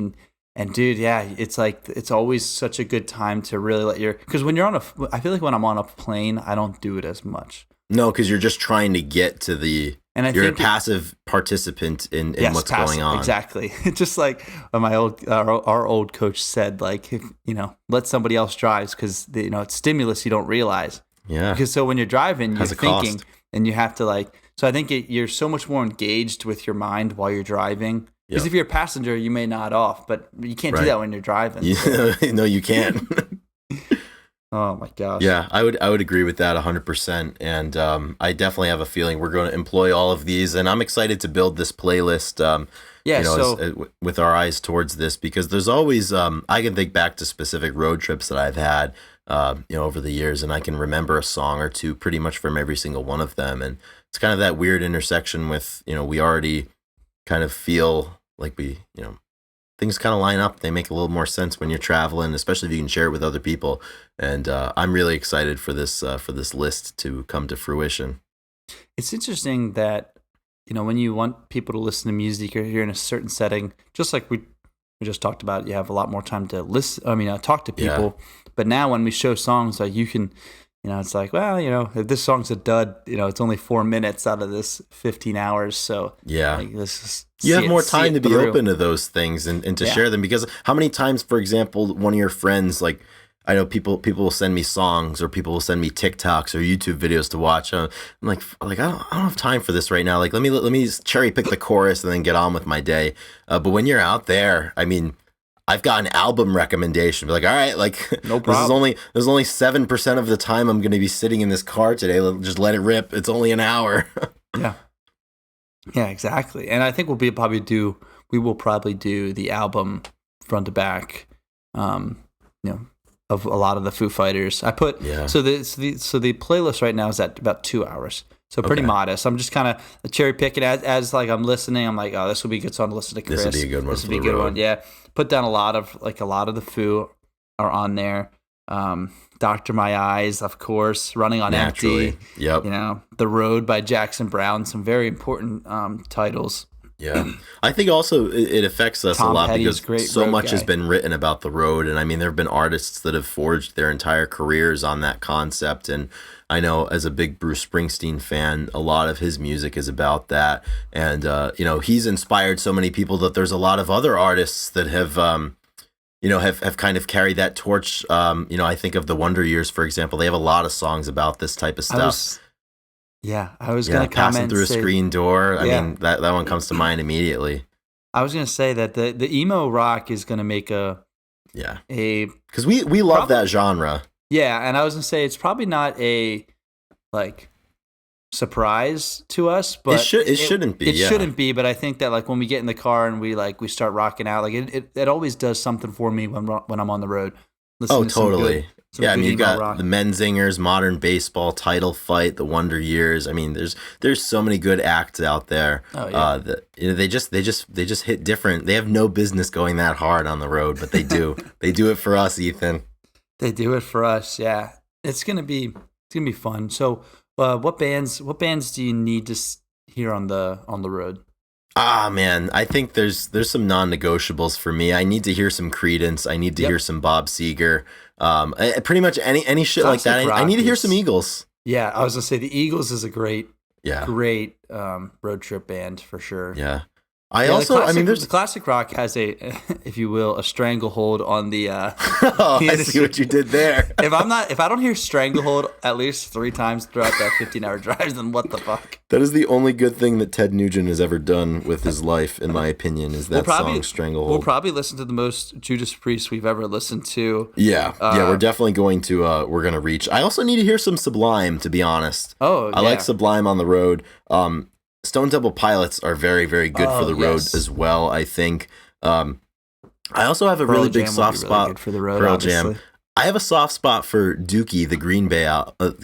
And dude, yeah, it's like it's always such a good time to really because when you're I feel like when I'm on a plane, I don't do it as much. No, because you're just trying to get to you're a think passive participant in yes, what's passive, going on. exactly. Just like our old coach said, like if, let somebody else drive because it's stimulus you don't realize. Yeah. Because so when you're driving, you're Has a thinking, cost. and you have to like. So I think you're so much more engaged with your mind while you're driving. Because Yep. if you're a passenger, you may nod off, but you can't do Right. that when you're driving. No, you can't. Oh my gosh. Yeah, I would agree with that 100%. And I definitely have a feeling we're going to employ all of these, and I'm excited to build this playlist. Yeah. With our eyes towards this, because there's always I can think back to specific road trips that I've had over the years, and I can remember a song or two pretty much from every single one of them. And it's kind of that weird intersection with we already kind of feel like things kind of line up. They make a little more sense when you're traveling, especially if you can share it with other people. And I'm really excited for this list to come to fruition. It's interesting that when you want people to listen to music or you're in a certain setting, just like we just talked about, you have a lot more time to listen. I mean, talk to people. Yeah. But now when we show songs, like you can, it's like, well, if this song's a dud, it's only 4 minutes out of this 15 hours. So yeah, like, this is you have more time to be open to those things and to share them, because how many times, for example, one of your friends, like I know people will send me songs, or people will send me TikToks or YouTube videos to watch. I'm like I don't have time for this right now. Like let me just cherry pick the chorus and then get on with my day. But when you're out there, I mean, I've got an album recommendation. Be like, all right, like no problem. There's only 7% of the time I'm going to be sitting in this car today. Just let it rip. It's only an hour. Yeah, exactly. And I think we will probably do the album front to back, of a lot of the Foo Fighters. I put so the playlist right now is at about 2 hours. So pretty modest. I'm just kind of cherry picking as like I'm listening. I'm like, oh, this will be a good song to listen to Chris. This would be a good one. This would be a good one. Yeah. Put down a lot of the Foo are on there. Doctor My Eyes, of course, Running on Naturally. Empty. Yep. The Road by Jackson Browne. Some very important titles. Yeah. I think also it affects us Tom a lot Petty's because so much guy. has been written about the road. And I mean, there have been artists that have forged their entire careers on that concept. And I know, as a big Bruce Springsteen fan, a lot of his music is about that. And, he's inspired so many people that there's a lot of other artists that have kind of carried that torch. I think of the Wonder Years, for example. They have a lot of songs about this type of stuff. I was going to comment. Passing Through a Screen Door. I mean, that one comes to mind immediately. I was going to say that the emo rock is going to make because we love that genre. Yeah, and I was going to say it's probably not a like surprise to us, but it shouldn't be. It shouldn't be, but I think that like when we get in the car and we start rocking out, like it always does something for me when I'm on the road. Oh, totally. I mean, you've got rock. the Menzingers, Modern Baseball, Title Fight, the Wonder Years. I mean, there's so many good acts out there. Oh, yeah. That they just hit different. They have no business going that hard on the road, but they do. They do it for us, Ethan. They do it for us. Yeah, it's gonna be fun. So, what bands do you need to hear on the road? Ah, man, I think there's some non-negotiables for me. I need to hear some Creedence. I need to hear some Bob Seger. Pretty much any shit like that. I need to hear some Eagles. Yeah, I was gonna say the Eagles is a great road trip band for sure. Yeah, I Yeah, also, I mean, the there's. classic rock has a, if you will, a stranglehold on the. Oh, the I see what you did there. if I don't hear stranglehold at least 3 times throughout that 15-hour drive, then what the fuck? That is the only good thing that Ted Nugent has ever done with his life, in my opinion, is that song "Stranglehold." We'll probably listen to the most Judas Priest we've ever listened to. Yeah, we're definitely going to. We're gonna reach. I also need to hear some Sublime, to be honest. Oh, I like Sublime on the road. Stone Temple Pilots are very, very good for the road as well, I think. I also have a really big soft spot for the road. Pearl obviously. Jam. I have a soft spot for Dookie, the Green Bay,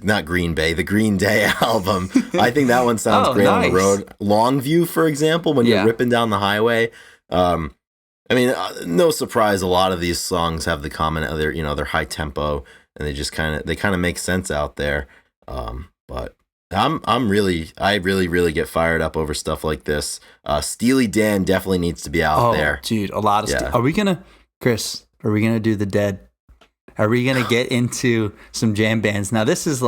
not Green Bay, the Green Day album. I think that one sounds great on the road. Longview, for example, when you're ripping down the highway. I mean, no surprise, a lot of these songs have the common, they're high tempo, and they kind of make sense out there. But I really get fired up over stuff like this. Steely Dan definitely needs to be out there. Dude, a lot of Are we gonna do the Dead? Are we gonna get into some jam bands? Now this is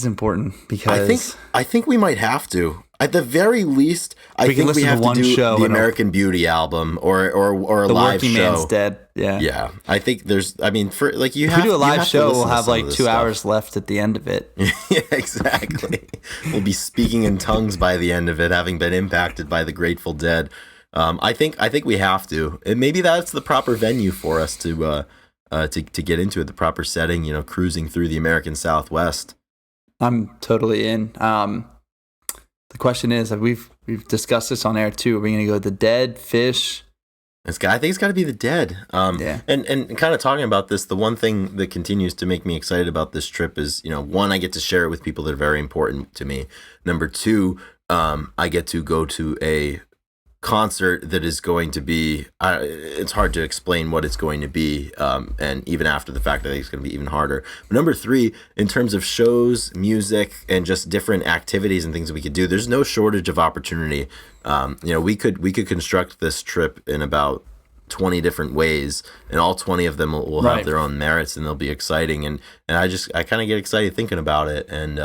important because I think we might have to. At the very least, I think we have to do the American Beauty album or a the live Working show. Man's Dead. Yeah. I think there's. I mean, for like if we do a live show, we'll have like 2 hours left at the end of it. Yeah, exactly. We'll be speaking in tongues by the end of it, having been impacted by the Grateful Dead. I think we have to, and maybe that's the proper venue for us to get into it, the proper setting. Cruising through the American Southwest. I'm totally in. The question is, we've discussed this on air too. Are we going to go the Dead, Fish? I think it's got to be the Dead. And kind of talking about this, the one thing that continues to make me excited about this trip is, one, I get to share it with people that are very important to me. Number two, I get to go to a concert that is going to be, it's hard to explain what it's going to be, and even after the fact, I think it's going to be even harder. But number three, in terms of shows, music, and just different activities and things that we could do, there's no shortage of opportunity. We could construct this trip in about 20 different ways, and all 20 of them will have their own merits, and they'll be exciting. And I kind of get excited thinking about it. And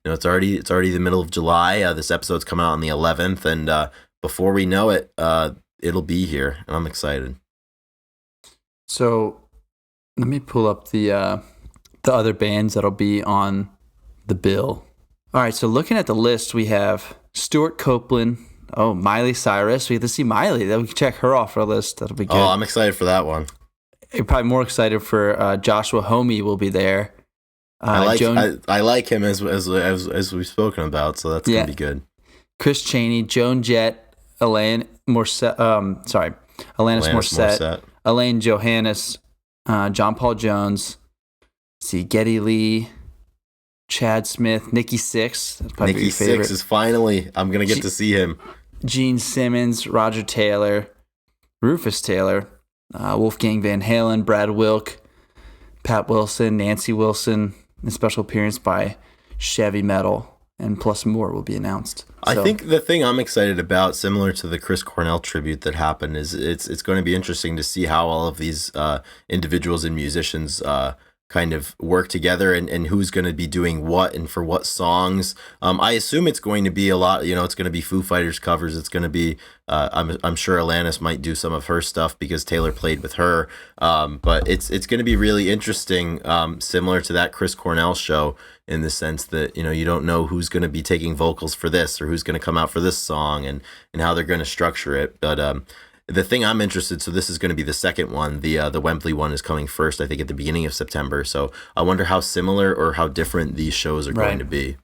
it's already the middle of July. This episode's coming out on the 11th, and before we know it, it'll be here, and I'm excited. So, let me pull up the other bands that'll be on the bill. All right, so looking at the list, we have Stuart Copeland. Oh, Miley Cyrus. We get to see Miley. We can check her off our list. That'll be good. Oh, I'm excited for that one. You're probably more excited for Joshua Homme will be there. I like him as we've spoken about, so that's gonna be good. Chris Chaney, Joan Jett. Alanis Morissette, Elaine Johannes, John Paul Jones, Geddy Lee, Chad Smith, Nikki Sixx. That's probably Nikki your favorite. Sixx is finally. I'm gonna get to see him. Gene Simmons, Roger Taylor, Rufus Taylor, Wolfgang Van Halen, Brad Wilk, Pat Wilson, Nancy Wilson, and special appearance by Chevy Metal. And plus more will be announced. I think the thing I'm excited about, similar to the Chris Cornell tribute that happened, is it's going to be interesting to see how all of these individuals and musicians kind of work together, and who's going to be doing what and for what songs. I assume it's going to be a lot. It's going to be Foo Fighters covers. It's going to be. I'm sure Alanis might do some of her stuff because Taylor played with her. But it's going to be really interesting, similar to that Chris Cornell show, in the sense that you don't know who's going to be taking vocals for this or who's going to come out for this song and how they're going to structure it. But the thing I'm interested, so this is going to be the second one. The Wembley one is coming first, I think, at the beginning of September. So I wonder how similar or how different these shows are going to be.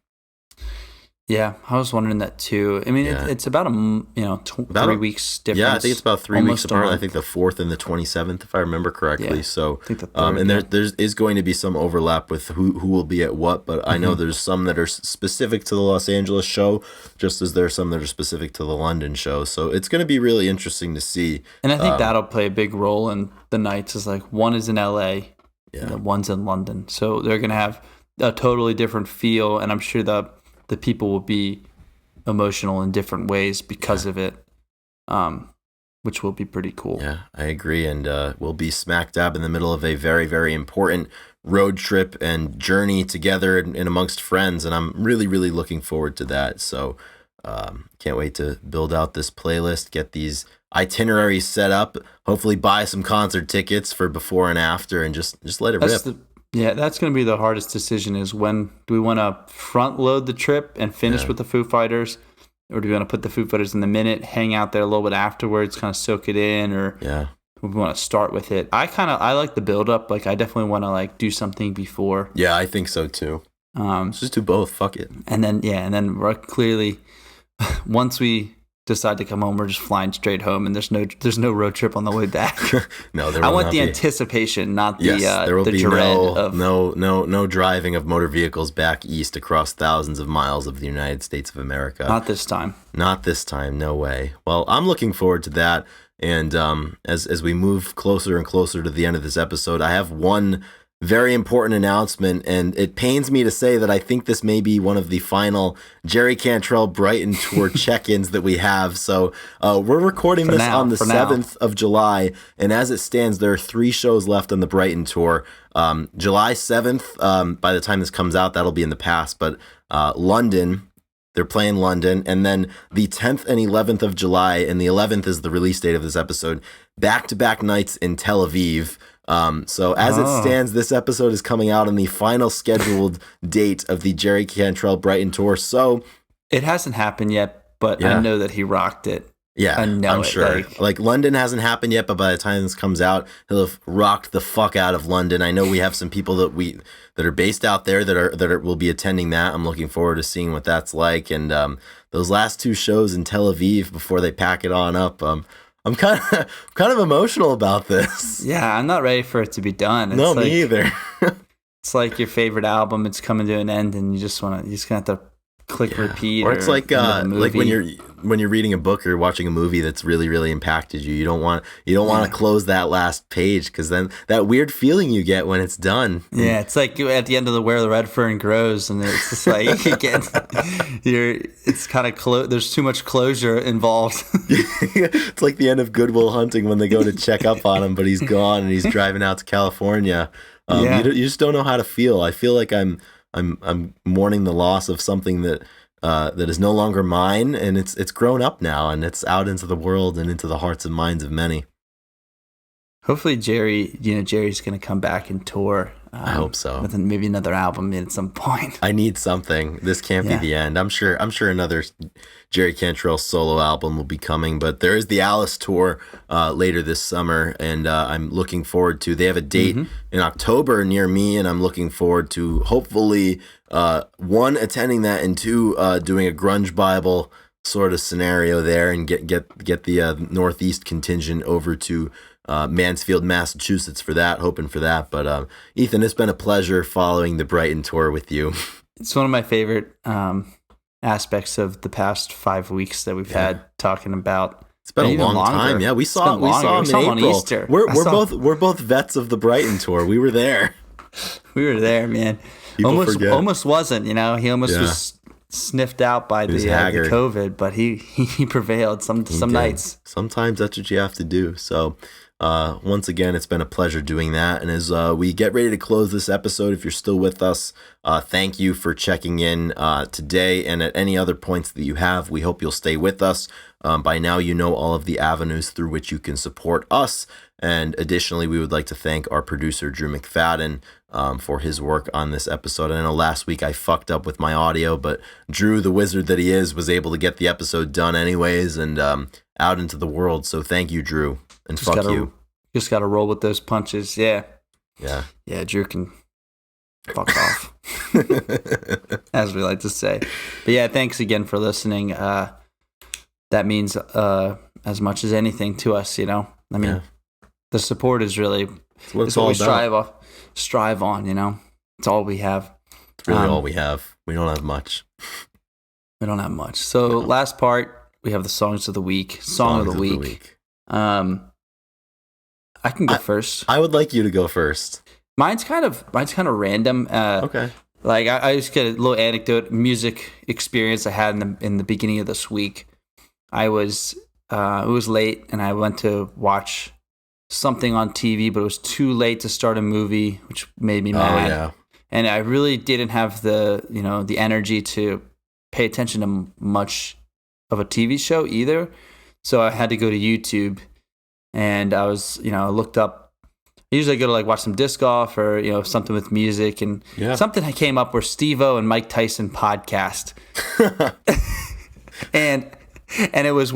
Yeah, I was wondering that too. I mean, it's about 3 weeks difference. Yeah, I think it's about 3 weeks apart. I think the 4th and the 27th, if I remember correctly. Yeah, so, I think the 3rd, and there is going to be some overlap with who will be at what. But I know there's some that are specific to the Los Angeles show, just as there are some that are specific to the London show. So it's going to be really interesting to see. And I think that'll play a big role in the nights. Is like one is in LA, and one's in London. So they're going to have a totally different feel, and I'm sure the people will be emotional in different ways because of it, which will be pretty cool. Yeah, I agree. And we'll be smack dab in the middle of a very, very important road trip and journey together and amongst friends. And I'm really, really looking forward to that. So Can't wait to build out this playlist, get these itineraries set up, hopefully buy some concert tickets for before and after, and just let it rip. That's going to be the hardest decision, is when do we want to front load the trip and finish with the Foo Fighters, or do we want to put the Foo Fighters in the minute, hang out there a little bit afterwards, kind of soak it in, or we want to start with it. I like the build up. Like, I definitely want to like do something before. Yeah, I think so too. Let's just do both. Fuck it. And then we're clearly, once we decide to come home, we're just flying straight home, and there's no road trip on the way back. No, I want the anticipation, not the there will the be dread of no driving of motor vehicles back east across thousands of miles of the United States of America. Not this time. Not this time. No way. Well, I'm looking forward to that. And as we move closer and closer to the end of this episode, I have one very important announcement, and it pains me to say that I think this may be one of the final Jerry Cantrell Brighton Tour check-ins that we have. So we're recording this on the 7th of July, and as it stands, there are 3 shows left on the Brighton Tour. July 7th, by the time this comes out, that'll be in the past, but London, they're playing London, and then the 10th and 11th of July, and the 11th is the release date of this episode, back-to-back nights in Tel Aviv. So as it stands, this episode is coming out on the final scheduled date of the Jerry Cantrell Brighton Tour. So it hasn't happened yet, but I know that he rocked it. Yeah, I'm sure. Like London hasn't happened yet, but by the time this comes out, he'll have rocked the fuck out of London. I know we have some people that are based out there that will be attending that. I'm looking forward to seeing what that's like. And those last 2 shows in Tel Aviv before they pack it on up. I'm kind of emotional about this. Yeah, I'm not ready for it to be done. It's me either. It's like your favorite album; it's coming to an end, and you're just gonna have to click repeat. Or it's like when you're reading a book or watching a movie that's really, really impacted you. You don't want to close that last page, because then that weird feeling you get when it's done. Yeah, it's like at the end of Where the Red Fern Grows, and it's just like it's kind of there's too much closure involved. It's like the end of Good Will Hunting when they go to check up on him, but he's gone and he's driving out to California. You just don't know how to feel. I feel like I'm mourning the loss of something that is no longer mine, and it's grown up now, and it's out into the world and into the hearts and minds of many. Hopefully Jerry's going to come back and tour. I hope so. With maybe another album at some point. I need something. This can't be the end. I'm sure another Jerry Cantrell solo album will be coming, but there is the Alice tour later this summer, and I'm looking forward to. They have a date in October near me, and I'm looking forward to hopefully 1, attending that, and 2, doing a Grunge Bible sort of scenario there, and get the Northeast contingent over to Mansfield, Massachusetts for that, hoping for that. But Ethan, it's been a pleasure following the Brighton tour with you. It's one of my favorite aspects of the past 5 weeks that we've had talking about. It's been a long time. Yeah, we saw him in April. On Easter. We're both vets of the Brighton tour. We were there. We were there, man. Almost wasn't. He almost was sniffed out by the COVID, but he prevailed some nights. Sometimes that's what you have to do. So once again, it's been a pleasure doing that. And as we get ready to close this episode, if you're still with us, thank you for checking in today, and at any other points that you have. We hope you'll stay with us. By now, you know all of the avenues through which you can support us. And additionally, we would like to thank our producer, Drew McFadden, for his work on this episode. I know last week I fucked up with my audio, but Drew, the wizard that he is, was able to get the episode done anyways and out into the world. So thank you, Drew. And fuck you. Just got to roll with those punches. Yeah. Yeah. Yeah, Drew can fuck off, as we like to say. But yeah, thanks again for listening. That means as much as anything to us, I mean, the support is really what we strive on, It's all we have. It's really all we have. We don't have much. So last part, we have the songs of the week. Song of the week. I can go first. I would like you to go first. Mine's kind of random. Okay. Like I just get a little anecdote, music experience I had in the beginning of this week. It was late, and I went to watch something on TV, but it was too late to start a movie, which made me mad. Oh, yeah. And I really didn't have the energy to pay attention to much of a TV show either. So I had to go to YouTube, and I was, I looked up. Usually I go to like watch some disc golf or, something with music, and something I came up where Steve-O and Mike Tyson podcast. and it was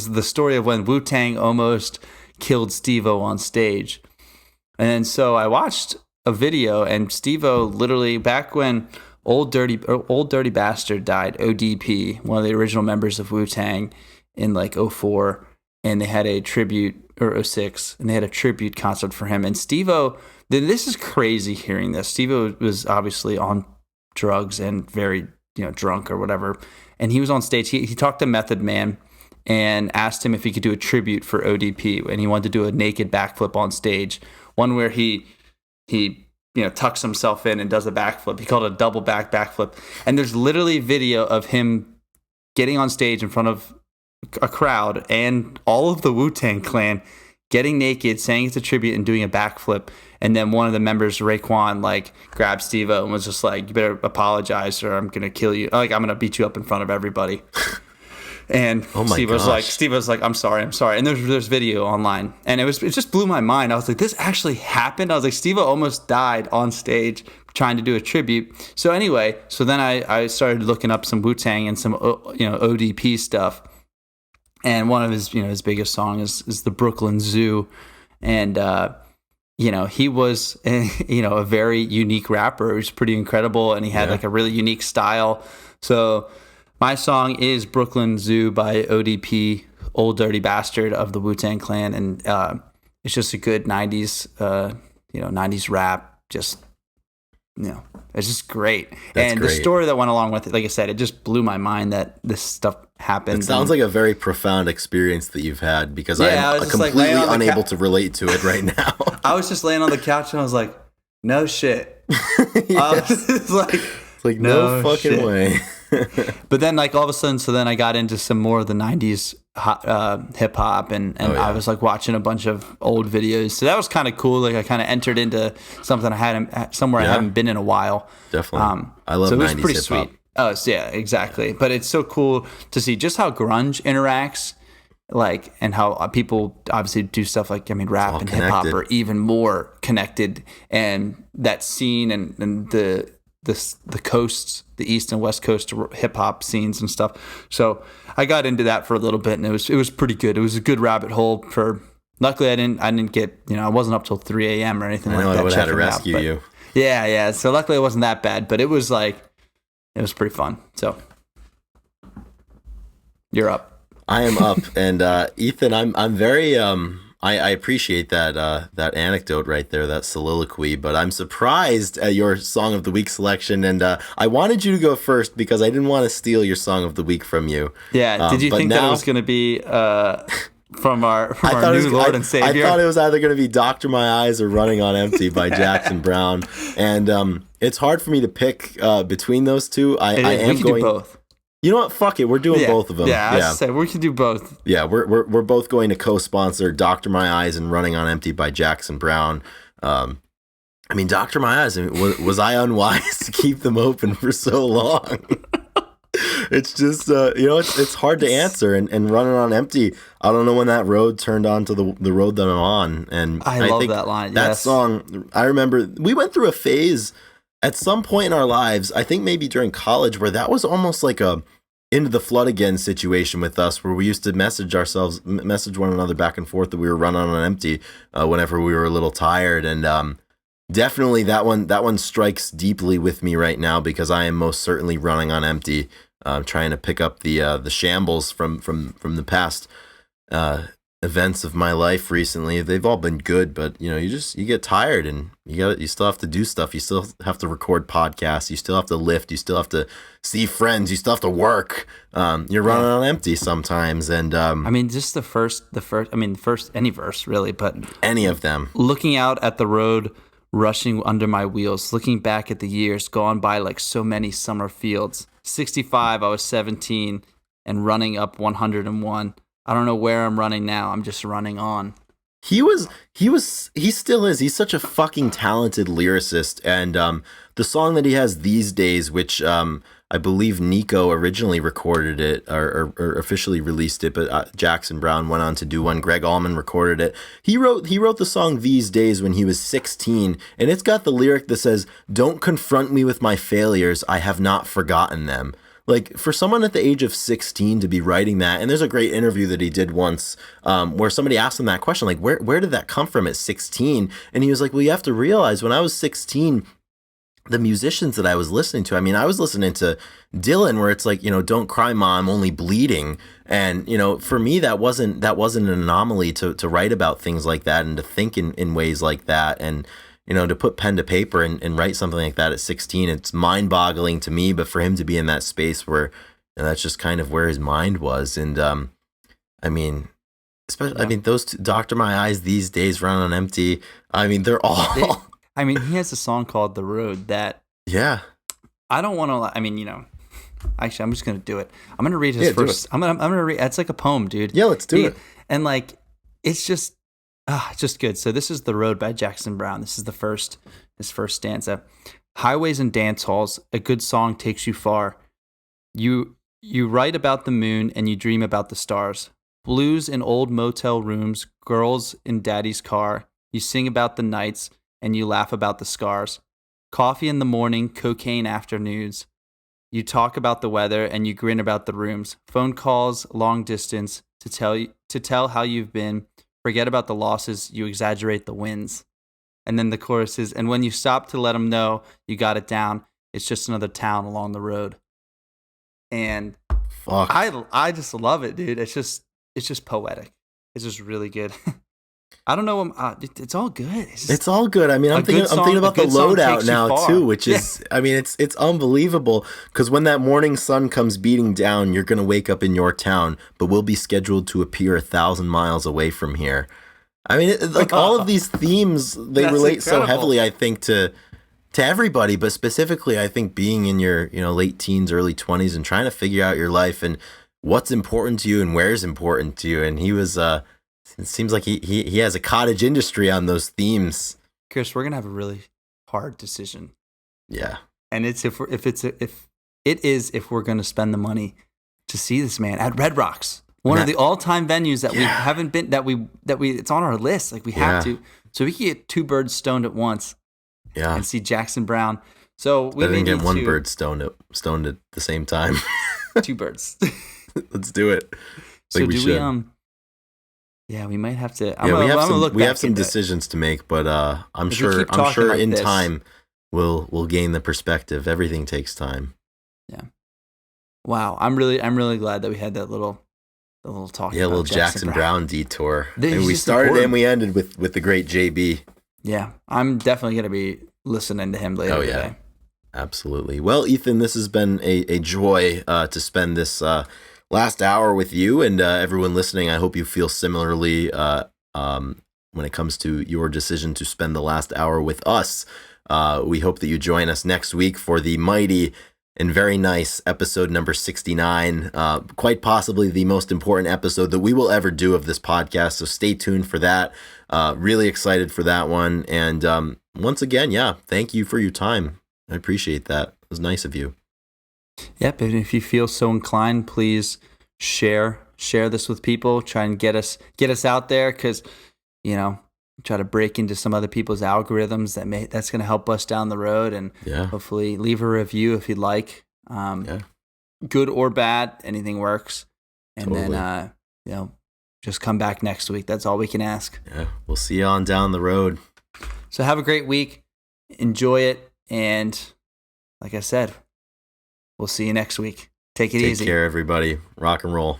the story of when Wu-Tang almost killed Steve-O on stage. And so I watched a video, and Steve-O literally, back when Old Dirty Bastard died, ODP, one of the original members of Wu-Tang, in like 2004, and they had a tribute, or 2006, and they had a tribute concert for him. And Steve-O, this is crazy hearing this. Steve-O was obviously on drugs and very, drunk or whatever. And he was on stage. He talked to Method Man and asked him if he could do a tribute for ODP. And he wanted to do a naked backflip on stage. One where he tucks himself in and does a backflip. He called it a double backflip. And there's literally video of him getting on stage in front of a crowd and all of the Wu-Tang Clan getting naked, saying it's a tribute, and doing a backflip. And then one of the members, Raekwon, like grabbed Steve-O and was just like, "You better apologize, or I'm gonna kill you. Like, I'm gonna beat you up in front of everybody." And Steve-O's like, I'm sorry. And there's video online, and it just blew my mind. I was like, this actually happened. I was like, Steve-O almost died on stage trying to do a tribute. So anyway, then I started looking up some Wu-Tang and some ODP stuff. And one of his biggest songs is the Brooklyn Zoo. And, he was, a very unique rapper. He was pretty incredible, and he had like a really unique style. So my song is Brooklyn Zoo by ODP, Old Dirty Bastard of the Wu-Tang Clan. And it's just a good 90s, 90s rap. Just, it's just great. And the story that went along with it, like I said, it just blew my mind that this stuff happened. It sounds like a very profound experience that you've had, because I'm completely unable to relate to it right now. I was just laying on the couch and I was like, no shit. It's like no fucking way. But then like all of a sudden, so then I got into some more of the 90s hip hop, and I was like watching a bunch of old videos. So that was kind of cool. Like I kind of entered into something I haven't been in a while. Definitely. I love 90s hip hop. So it was pretty sweet. Oh, yeah, exactly. But it's so cool to see just how grunge interacts, like, and how people obviously do stuff like, rap and hip hop are even more connected, and that scene and the coasts, the East and West Coast hip hop scenes and stuff. So I got into that for a little bit, and it was pretty good. It was a good rabbit hole for. Luckily, I didn't get, I wasn't up till 3 a.m. or anything like that. I would have had to rescue you. Yeah. So luckily, it wasn't that bad, but it was like. It was pretty fun. So you're up. I am up, and Ethan, I'm very I appreciate that anecdote right there, that soliloquy, but I'm surprised at your Song of the Week selection, and I wanted you to go first because I didn't want to steal your Song of the Week from you. Yeah, did you think that it was going to be from our new Lord and Savior? I thought it was either going to be Dr. My Eyes or Running on Empty by Jackson Browne, and it's hard for me to pick between those two. I am we can do both. You know what? Fuck it. We're doing both of them. Yeah, I said we can do both. Yeah, we're both going to co-sponsor Dr. My Eyes and Running on Empty by Jackson Browne. Dr. My Eyes, was I unwise to keep them open for so long? It's just, it's hard to answer. And Running on Empty, I don't know when that road turned onto the road that I'm on. And I love that line. That song, I remember we went through a phase at some point in our lives, I think maybe during college, where that was almost like a Into the Flood Again situation with us, where we used to message one another back and forth that we were running on empty whenever we were a little tired. And definitely that one strikes deeply with me right now, because I am most certainly running on empty, trying to pick up the shambles from the past events of my life recently. They've all been good, but you get tired, and you still have to do stuff. You still have to record podcasts. You still have to lift. You still have to see friends. You still have to work. You're running on empty sometimes, and just the first any verse really, but any of them. Looking out at the road rushing under my wheels, looking back at the years gone by like so many summer fields. 65, I was 17, and running up 101. I don't know where I'm running now. I'm just running on. He still is. He's such a fucking talented lyricist. And the song that he has these days, which I believe Nico originally recorded it or officially released it, but Jackson Browne went on to do one. Greg Allman recorded it. He wrote the song These Days when he was 16, and it's got the lyric that says, "Don't confront me with my failures, I have not forgotten them." Like, for someone at the age of 16 to be writing that, and there's a great interview that he did once where somebody asked him that question, like, where did that come from at 16? And he was like, well, you have to realize when I was 16, the musicians that I was listening to, I mean, I was listening to Dylan where it's like, "Don't cry, Ma, I'm only bleeding." And, for me, that wasn't an anomaly to write about things like that and to think in ways like that. And, to put pen to paper and write something like that at 16, it's mind-boggling to me. But for him to be in that space where that's just kind of where his mind was. And I mean, especially, I mean, those two, Doctor My Eyes, These Days, Run on Empty. I mean, they're all. He has a song called "The Road" that. Yeah. I don't want to. I mean, actually, I'm just gonna do it. I'm gonna read his first. I'm gonna read. It's like a poem, dude. Yeah, let's do it. And like, it's just good. So this is "The Road" by Jackson Browne. This is his first stanza. Highways and dance halls, a good song takes you far. You write about the moon and you dream about the stars. Blues in old motel rooms, girls in daddy's car. You sing about the nights and you laugh about the scars. Coffee in the morning, cocaine afternoons. You talk about the weather and you grin about the rooms. Phone calls, long distance, to tell how you've been. Forget about the losses, you exaggerate the wins. And then the chorus is, and when you stop to let them know you got it down, it's just another town along the road. And fuck, I just love it, dude. It's just poetic. It's just really good. I don't know. It's all good. It's all good. I mean, I'm thinking about the Loadout now too, which is, I mean, it's unbelievable because when that morning sun comes beating down, you're gonna wake up in your town, but we'll be scheduled to appear 1,000 miles away from here. I mean, all of these themes, they relate so heavily, I think, to everybody, but specifically, I think being in your late teens, early 20s, and trying to figure out your life and what's important to you and where's important to you. And he was. It seems like he has a cottage industry on those themes. Chris, we're gonna have a really hard decision. Yeah, and it's if we're gonna spend the money to see this man at Red Rocks, one of the all-time venues that we haven't been, that we it's on our list. Like we have to, so we can get two birds stoned at once. Yeah, and see Jackson Browne. So we didn't get one bird stoned at the same time. Two birds. Let's do it. So do we? Yeah, we might have to. We have some decisions to make, but I'm sure like in time we'll gain the perspective. Everything takes time. Yeah. Wow, I'm really glad that we had that little talk. Yeah, a little Jackson Browne detour. And we started important. and we ended with the great JB. Yeah, I'm definitely gonna be listening to him later today. Absolutely. Well, Ethan, this has been a joy to spend this last hour with you and everyone listening. I hope you feel similarly when it comes to your decision to spend the last hour with us. We hope that you join us next week for the mighty and very nice episode number 69, quite possibly the most important episode that we will ever do of this podcast. So stay tuned for that. Really excited for that one. And once again, thank you for your time. I appreciate that. It was nice of you. Yep, and if you feel so inclined, please share this with people. Try and get us out there, because try to break into some other people's algorithms that's going to help us down the road, and hopefully leave a review if you'd like. Good or bad, anything works. And then just come back next week. That's all we can ask. Yeah, we'll see you on down the road. So have a great week. Enjoy it, and like I said, we'll see you next week. Take it easy. Take care, everybody. Rock and roll.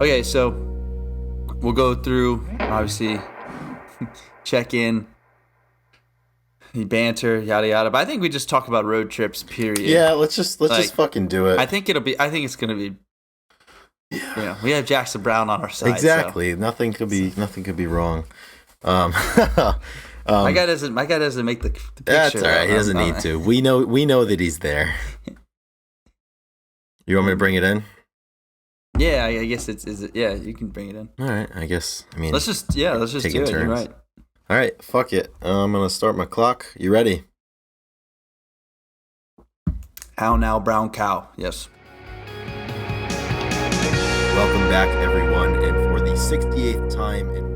Okay, so we'll go through, obviously, check in, banter, yada yada. But I think we just talk about road trips, period. Yeah, let's just fucking do it. I think it's gonna be we have Jackson Brown on our side. Exactly. So. Nothing could be wrong. My guy doesn't make the picture. That's all right. He doesn't need to. We know that he's there. You want me to bring it in? Yeah, I guess yeah, you can bring it in. All right, I guess. I mean, let's just do it. You're right. All right, fuck it. I'm gonna start my clock. You ready? How now, brown cow? Yes. Welcome back, everyone, and for the 68th time in